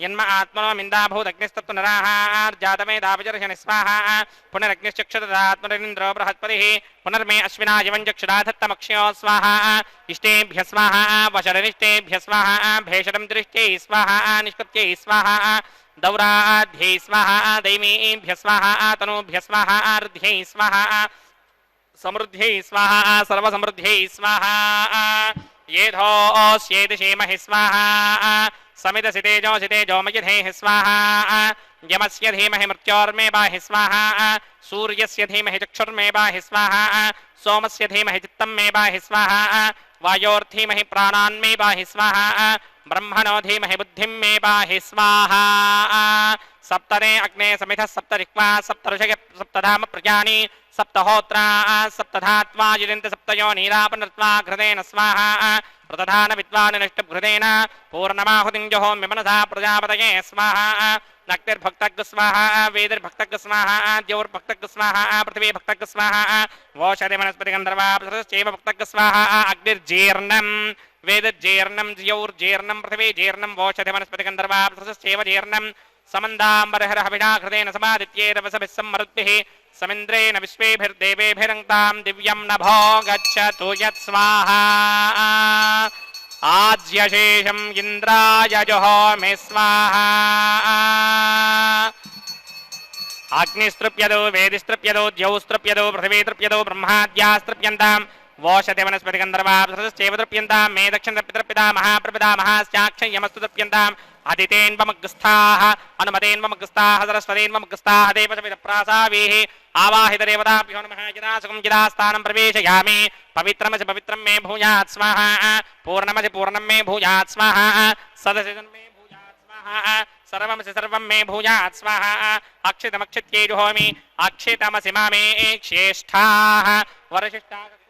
यन्म आत्मनो मिन्दाभूदग्निस्तत्तु नराहार्जातमेधाविजर्षणि स्वाहा पुनरग्निश्चक्षुरात्मनिन्द्रो बृहस्पतिः पुनर्मे अश्विनायवञ्चक्षुराधत्तमक्षयो स्वाहा इष्टेभ्यः स्वाहा वशरनिष्टेभ्यः स्वाहा भेषणं दृष्ट्यै स्वाहा निष्कृत्यै स्वाहा दौराध्यै स्वाहा दैमीभ्यः स्वाहा तनूभ्यः स्वाहा अर्ध्यै स्वाहा समृद्ध्यै स्वाहा सर्वसमृद्ध्यै स्वाहा येधोऽस्येति क्षेमहि स्वाहा समिदसि तेजोऽसि तेजोमयधेः स्वाहा यमस्य धीमहि मृत्योर्मे बाहि स्वाहा सूर्यस्य धीमहि चक्षुर्मे बाहि स्वाहा सोमस्य धीमहि चित्तं मे बाहि स्वाहा वायोर्धीमहि प्राणान्मे बाहि स्वाहा ब्रह्मणो धीमहि बुद्धिं मे पाहि स्वाहा सप्तरे अग्ने समिधः सप्तरिक्वा सप्तऋषय सप्तधाम प्रजानि सप्तहोत्रा सप्तधात्वा युजन्ति सप्तयो नीरापनर्त्वा घृतेन स्वाहा प्रदधान विद्वान् निष्टघृतेन पूर्णमाहुतिं जहोम्य मनसा प्रजापतये स्वाहा नक्तिर्भक्तग् स्वाहा वेदिर्भक्तग् स्वाहा द्यौर्भक्तग् स्वाहा पृथिवी भक्तग् स्वाहा वोषधि वनस्पति गन्धर्वापसश्चैव भक्तग् स्वाहा अग्निर्जीर्णं वेदजीर्णं द्यौर्जीर्णं पृथिवी जीर्णं वोषधि वनस्पति गन्धर्वापसश्चैव जीर्णं समन्दाम्बरहरहविषा हृदेन समादित्यैरवसभिः सम्मरुद्भिः समिन्द्रेण विश्वेभिर्देवेभिरङ्क्तां दिव्यं नभो गच्छतु यत्स्वाहा आज्यशेषम् इन्द्राय जुहोमि स्वाहा अग्निस्तृप्यदो वेदिस्तृप्यदो द्यौस्तृप्यदो पृथिवीतृप्यदो ब्रह्माद्यास्तृप्यन्तां वोषधि वनस्पति गन्धर्वापसश्चैव तृप्यन्तां मे दक्षिणतृप्यतृप्यता महाप्रपितामहाश्चाक्षय्यमस्तु तृप्यन्ताम् अदितेन्वमग्रस्थाः अनुमतेन्वमग्रस्थाः सरस्वतेन्वमग्रस्थाः देवसविदप्रासावेः आवाहितदेवताभ्यो नमः यदासुखं यदास्थानं प्रवेशयामि पवित्रमसि पवित्रं मे भूयात् स्वाहा पूर्णमसि पूर्णं मे भूयात् स्वाहा सदसिदं मे भूयात् स्वाहा सर्वमसि सर्वं मे भूयात् स्वाहा अक्षितमक्षित्यै जुहोमि अक्षितमसि मामे श्रेष्ठाः वरशिष्ठाः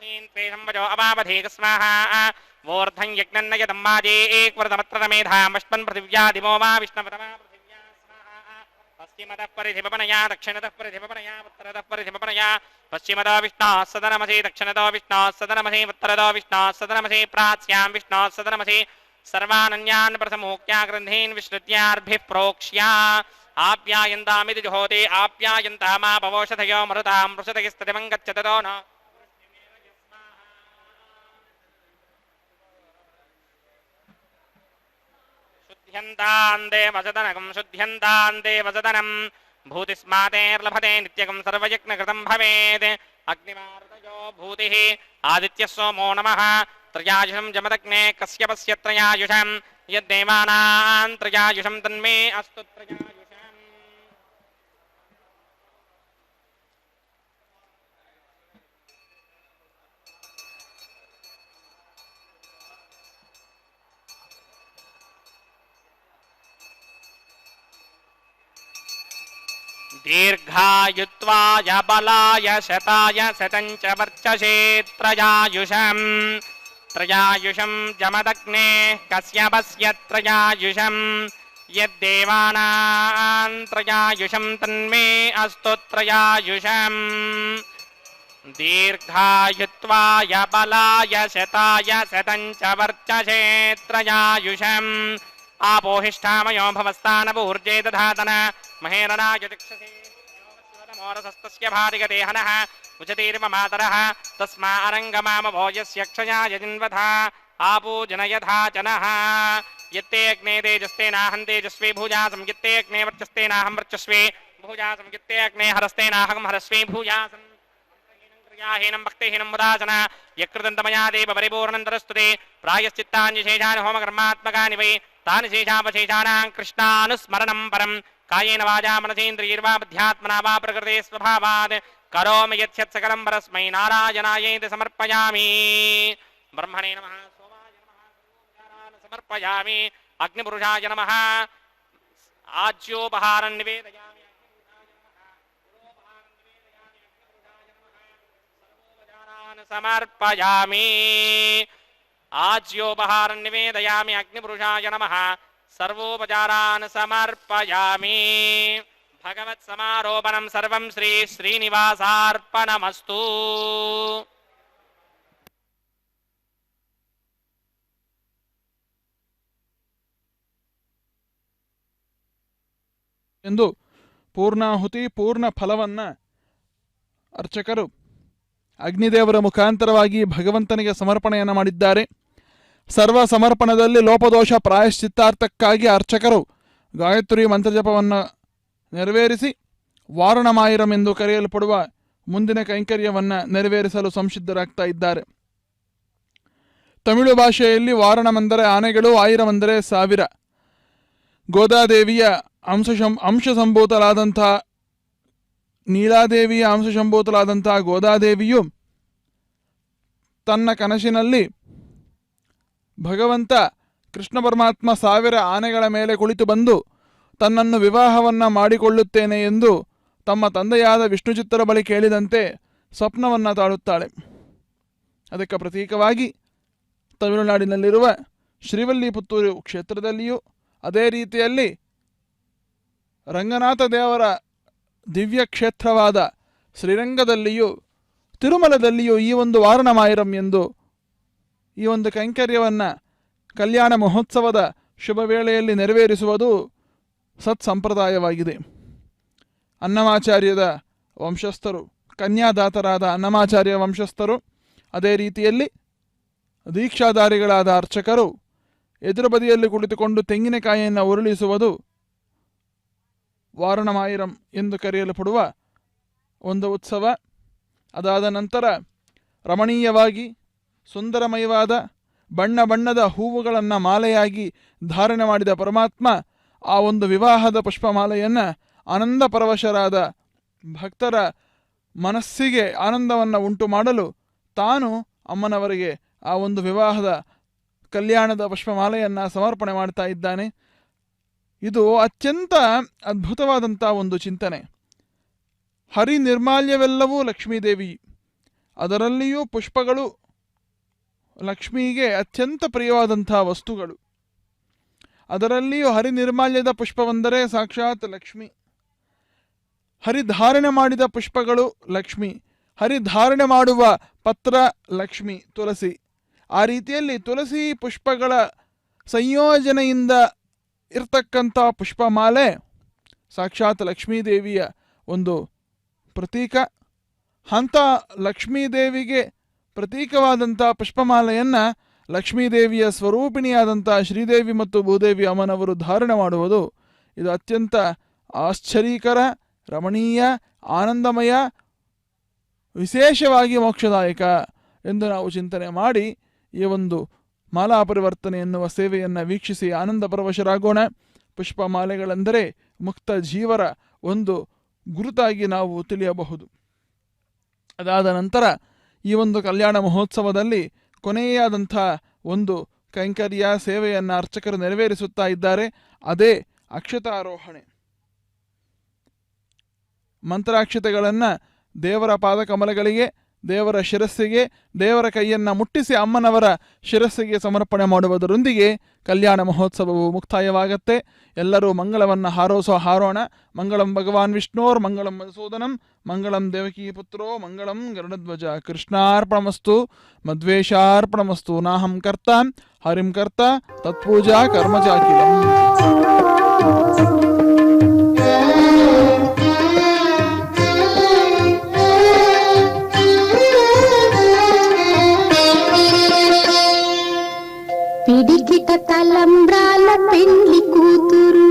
त्वेषंवजो अवावधेक स्वाहा वोर्धं यज्ञन्न यदम्माजे एकवरदमत्र मेधामश्पन् पृथिव्या दिवो वा विष्णवतमा पृथिव्या स्वाहा पश्चिमतः परिधिपनया दक्षिणतः परिधिपनया उत्तरतः परिधिपनया पश्चिमतो विष्णोः सदनमसि दक्षिणतो विष्णोः सदनमसि उत्तरतो विष्णोः सदनमसि प्राच्यां विष्णोः सदनमसि सर्वानन्यान् प्रथमोक्त्या ग्रन्थीन् विश्रुत्यार्भिः प्रोक्ष्या आप्यायन्तामिति जुहोति आप्यायन्तामापवोषधयो मरुतां मृषधगिस्ततिमं गच्छततो न शुद्ध्यन्तान् देवसदनं भूतिस्मातेर्लभते नित्यकं सर्वयज्ञकृतं भवेत् अग्निमारुतयो भूतिः आदित्यः सोमो नमः त्रयायुषं जमदग्ने कश्यपस्य त्रयायुषं यद्देवानां त्रयायुषं तन्मे अस्तु त्रयायुषम् दीर्घायुत्वाय बलाय शताय शतं च वर्चसे त्रयायुषं जमदग्ने कश्यपस्य त्रयायुषं यद्देवानां त्रयायुषं तन्मे अस्तु त्रयायुषम् दीर्घायुत्वाय बलाय शताय शतं च वर्चसे त्रयायुषम् आपोहिष्ठामयो भवस्तानपूर्जे दधातन महेरणाय दिक्षसे मोरसस्तस्य भारिगदेहनः उचतीर्व मातरः तस्मा अरङ्गमामभोजस्य क्षयाय जिन्वथा आपूजनयथा जनः यत्ते अग्ने तेजस्तेनाहं तेजस्वी भूजासं यत्ते अग्ने वर्चस्तेनाहं वर्चस्वी भूजासं यत्ते अग्ने हरस्तेनाहं हरस्वी भूजासं क्रियाहीनं भक्तिहीनं मुदासन यकृतन्तमया देव परिपूर्णन्तरस्तुते प्रायश्चित्तान्यशेषानि होमकर्मात्मकानि वै तानि शेषावशेषाणां कृष्णानुस्मरणं परं कायेन वाचा मनसेन्द्रियैर्वा बुद्ध्यात्मना वा प्रकृते स्वभावात् करोमि यत् सकलं परस्मै नारायणायेति समर्पयामि ब्रह्मणे नमः सोमाय नमः समर्पयामि अग्निपुरुषाय नमः आज्योपहारं निवेदयामि समर्पयामि आज्योपहारं निवेदयामि अग्निपुरुषाय नमः सर्वोपचारान् समर्पयामि भगवत्समारोपणं सर्वं श्री श्रीनिवासार्पणमस्तु ಎಂದು ಪೂರ್ಣಾಹುತಿ ಪೂರ್ಣ ಫಲವನ್ನ ಅರ್ಚಕರು ಅಗ್ನಿದೇವರ ಮುಖಾಂತರವಾಗಿ ಭಗವಂತನಿಗೆ ಸಮರ್ಪಣೆಯನ್ನು ಮಾಡಿದ್ದಾರೆ. ಸರ್ವ ಸಮರ್ಪಣದಲ್ಲಿ ಲೋಪದೋಷ ಪ್ರಾಯಶ್ಚಿತ್ತಾರ್ಥಕ್ಕಾಗಿ ಅರ್ಚಕರು ಗಾಯತ್ರಿ ಮಂತ್ರಜಪವನ್ನು ನೆರವೇರಿಸಿ ವಾರಣಮಾಯಿರಂ ಎಂದು ಕರೆಯಲ್ಪಡುವ ಮುಂದಿನ ಕೈಂಕರ್ಯವನ್ನು ನೆರವೇರಿಸಲು ಸಂಸಿದ್ಧರಾಗ್ತಾ ಇದ್ದಾರೆ. ತಮಿಳು ಭಾಷೆಯಲ್ಲಿ ವಾರಣಮೆಂದರೆ ಆನೆಗಳು, ಆಯಿರಮೆಂದರೆ 1000. ಗೋದಾದೇವಿಯ ಅಂಶಸಂಭೂತರಾದಂಥ ನೀಲಾದೇವಿಯ ಅಂಶಸಂಭೂತರಾದಂಥ ಗೋದಾದೇವಿಯು ತನ್ನ ಕನಸಿನಲ್ಲಿ ಭಗವಂತ ಕೃಷ್ಣ ಪರಮಾತ್ಮ 1000 ಆನೆಗಳ ಮೇಲೆ ಕುಳಿತು ಬಂದು ತನ್ನನ್ನು ವಿವಾಹವನ್ನು ಮಾಡಿಕೊಳ್ಳುತ್ತೇನೆ ಎಂದು ತಮ್ಮ ತಂದೆಯಾದ ವಿಷ್ಣುಚಿತ್ತರ ಬಳಿ ಕೇಳಿದಂತೆ ಸ್ವಪ್ನವನ್ನು ತಾಳುತ್ತಾಳೆ. ಅದಕ್ಕೆ ಪ್ರತೀಕವಾಗಿ ತಮಿಳುನಾಡಿನಲ್ಲಿರುವ ಶ್ರೀವಲ್ಲಿಪುತ್ತೂರು ಕ್ಷೇತ್ರದಲ್ಲಿಯೂ ಅದೇ ರೀತಿಯಲ್ಲಿ ರಂಗನಾಥ ದೇವರ ದಿವ್ಯ ಕ್ಷೇತ್ರವಾದ ಶ್ರೀರಂಗದಲ್ಲಿಯೂ ತಿರುಮಲದಲ್ಲಿಯೂ ಈ ಒಂದು ವಾರಣಮಾಯಿರಂ ಎಂದು ಈ ಒಂದು ಕೈಂಕರ್ಯವನ್ನು ಕಲ್ಯಾಣ ಮಹೋತ್ಸವದ ಶುಭ ವೇಳೆಯಲ್ಲಿ ನೆರವೇರಿಸುವುದು ಸತ್ಸಂಪ್ರದಾಯವಾಗಿದೆ. ಅನ್ನಮಾಚಾರ್ಯದ ವಂಶಸ್ಥರು, ಕನ್ಯಾದಾತರಾದ ಅನ್ನಮಾಚಾರ್ಯ ವಂಶಸ್ಥರು, ಅದೇ ರೀತಿಯಲ್ಲಿ ದೀಕ್ಷಾಧಾರಿಗಳಾದ ಅರ್ಚಕರು ಎದುರು ಬದಿಯಲ್ಲಿ ಕುಳಿತುಕೊಂಡು ತೆಂಗಿನಕಾಯಿಯನ್ನು ಉರುಳಿಸುವುದು ವಾರಣಮಾಯಿರಂ ಎಂದು ಕರೆಯಲ್ಪಡುವ ಒಂದು ಉತ್ಸವ. ಅದಾದ ನಂತರ ರಮಣೀಯವಾಗಿ ಸುಂದರಮಯವಾದ ಬಣ್ಣ ಬಣ್ಣದ ಹೂವುಗಳನ್ನು ಮಾಲೆಯಾಗಿ ಧಾರಣೆ ಮಾಡಿದ ಪರಮಾತ್ಮ ಆ ಒಂದು ವಿವಾಹದ ಪುಷ್ಪಮಾಲೆಯನ್ನು ಆನಂದ ಪರವಶರಾದ ಭಕ್ತರ ಮನಸ್ಸಿಗೆ ಆನಂದವನ್ನು ಉಂಟು ಮಾಡಲು ತಾನು ಅಮ್ಮನವರಿಗೆ ಆ ಒಂದು ವಿವಾಹದ ಕಲ್ಯಾಣದ ಪುಷ್ಪಮಾಲೆಯನ್ನು ಸಮರ್ಪಣೆ ಮಾಡ್ತಾ ಇದ್ದಾನೆ. ಇದು ಅತ್ಯಂತ ಅದ್ಭುತವಾದಂಥ ಒಂದು ಚಿಂತನೆ. ಹರಿ ನಿರ್ಮಾಲ್ಯವೆಲ್ಲವೂ ಲಕ್ಷ್ಮೀದೇವಿ, ಅದರಲ್ಲಿಯೂ ಪುಷ್ಪಗಳು ಲಕ್ಷ್ಮಿಗೆ ಅತ್ಯಂತ ಪ್ರಿಯವಾದಂಥ ವಸ್ತುಗಳು. ಅದರಲ್ಲಿಯೂ ಹರಿನಿರ್ಮಾಲ್ಯದ ಪುಷ್ಪವೆಂದರೆ ಸಾಕ್ಷಾತ್ ಲಕ್ಷ್ಮಿ. ಹರಿಧಾರಣೆ ಮಾಡಿದ ಪುಷ್ಪಗಳು ಲಕ್ಷ್ಮಿ. ಹರಿಧಾರಣೆ ಮಾಡುವ ಪತ್ರ ಲಕ್ಷ್ಮಿ, ತುಳಸಿ. ಆ ರೀತಿಯಲ್ಲಿ ತುಳಸಿ ಪುಷ್ಪಗಳ ಸಂಯೋಜನೆಯಿಂದ ಇರ್ತಕ್ಕಂಥ ಪುಷ್ಪಮಾಲೆ ಸಾಕ್ಷಾತ್ ಲಕ್ಷ್ಮೀದೇವಿಯ ಒಂದು ಪ್ರತೀಕ. ಅಂಥ ಲಕ್ಷ್ಮೀದೇವಿಗೆ ಪ್ರತೀಕವಾದಂಥ ಪುಷ್ಪಮಾಲೆಯನ್ನು ಲಕ್ಷ್ಮೀದೇವಿಯ ಸ್ವರೂಪಿಣಿಯಾದಂಥ ಶ್ರೀದೇವಿ ಮತ್ತು ಭೂದೇವಿ ಅಮ್ಮನವರು ಧಾರಣೆ ಮಾಡುವುದು ಇದು ಅತ್ಯಂತ ಆಶ್ಚರ್ಯಕರ, ರಮಣೀಯ, ಆನಂದಮಯ, ವಿಶೇಷವಾಗಿ ಮೋಕ್ಷದಾಯಕ ಎಂದು ನಾವು ಚಿಂತನೆ ಮಾಡಿ ಈ ಒಂದು ಮಾಲಾ ಪರಿವರ್ತನೆ ಎನ್ನುವ ಸೇವೆಯನ್ನು ವೀಕ್ಷಿಸಿ ಆನಂದ ಪರವಶರಾಗೋಣ. ಪುಷ್ಪಮಾಲೆಗಳೆಂದರೆ ಮುಕ್ತ ಜೀವರ ಒಂದು ಗುರುತಾಗಿ ನಾವು ತಿಳಿಯಬಹುದು. ಅದಾದ ನಂತರ ಈ ಒಂದು ಕಲ್ಯಾಣ ಮಹೋತ್ಸವದಲ್ಲಿ ಕೊನೆಯಾದಂಥ ಒಂದು ಕೈಂಕರ್ಯ ಸೇವೆಯನ್ನು ಅರ್ಚಕರು ನೆರವೇರಿಸುತ್ತಾ ಇದ್ದಾರೆ. ಅದೇ ಅಕ್ಷತಾರೋಹಣೆ. ಮಂತ್ರಾಕ್ಷತೆಗಳನ್ನು ದೇವರ ಪಾದಕಮಲಗಳಿಗೆ, ದೇವರ ಶಿರಸ್ಸಿಗೆ, ದೇವರ ಕೈಯನ್ನು ಮುಟ್ಟಿಸಿ ಅಮ್ಮನವರ ಶಿರಸ್ಸಿಗೆ ಸಮರ್ಪಣೆ ಮಾಡುವುದರೊಂದಿಗೆ ಕಲ್ಯಾಣ ಮಹೋತ್ಸವವು ಮುಕ್ತಾಯವಾಗತ್ತೆ. ಎಲ್ಲರೂ ಮಂಗಳವನ್ನು ಹಾರೋಣ. ಮಂಗಳಂ ಭಗವಾನ್ ವಿಷ್ಣೋರ್ ಮಂಗಳಂ ಮಧುಸೂದನಂ ಮಂಗಳಂ ದೇವಕೀ ಪುತ್ರೋ ಮಂಗಳಂ ಗರುಡಧ್ವಜ. ಕೃಷ್ಣಾರ್ಪಣಮಸ್ತು ಮಧ್ವೇಶಾರ್ಪಣಮಸ್ತು. ನಾಹಂ ಕರ್ತ ಹರಿಂ ಕರ್ತ ತತ್ಪೂಜಾ ಕರ್ಮಚಾಕಿಲಂ. పిడికిట తలంబ్రాల పెండ్లి కూతురు,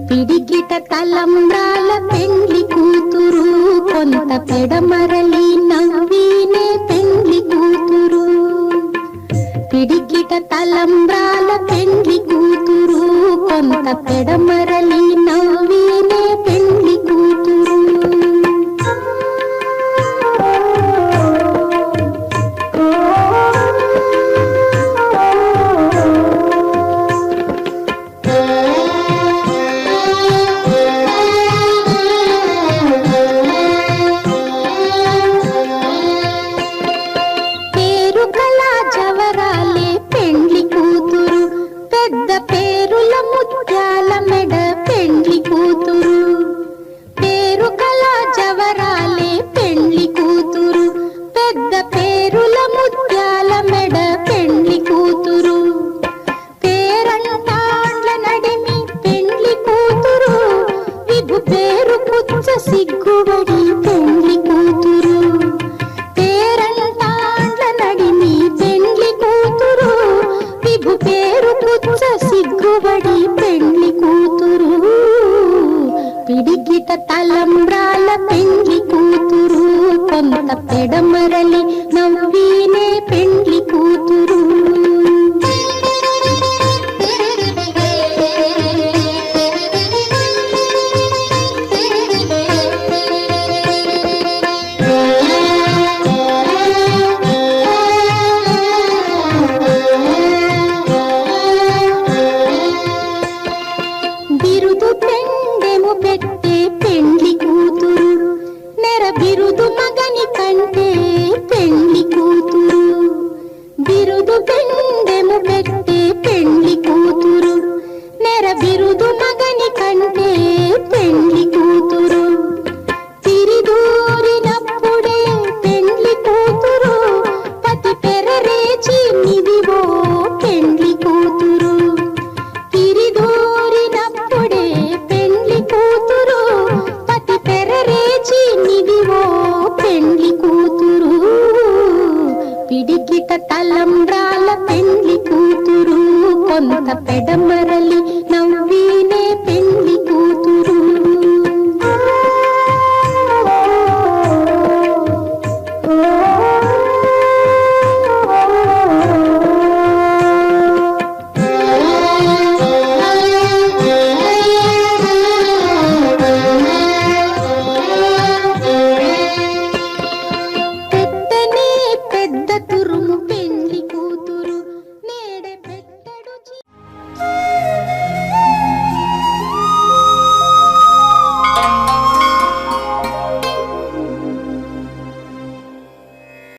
పిడికిట తలంబ్రాల పెండ్లి కూతురు, కొంత పెడమరలి నవ్వీనే పెండ్లి కూతురు. పిడికిట తలంబ్రాల పెండ్లి కూతురు, కొంత పెడమరలి నవ్వీనే పెండ్లి కూతురు. సిగ్గుబడి పెండ్లి కూతురు, పేరంటాండ్ల నడిమి పెండ్లి కూతురు, విభు పేరు పుచ్చ సిగ్గుబడి పెండ్లి కూతురు. పిడికిట తలంబ్రాల పెండ్లి కూతురు, కొంత పెడమరలి నవ్వీనే పెండ్లి కూతురు. తలంబ్రాల పెండ్లి కూతురు, కొంత పెడమరలి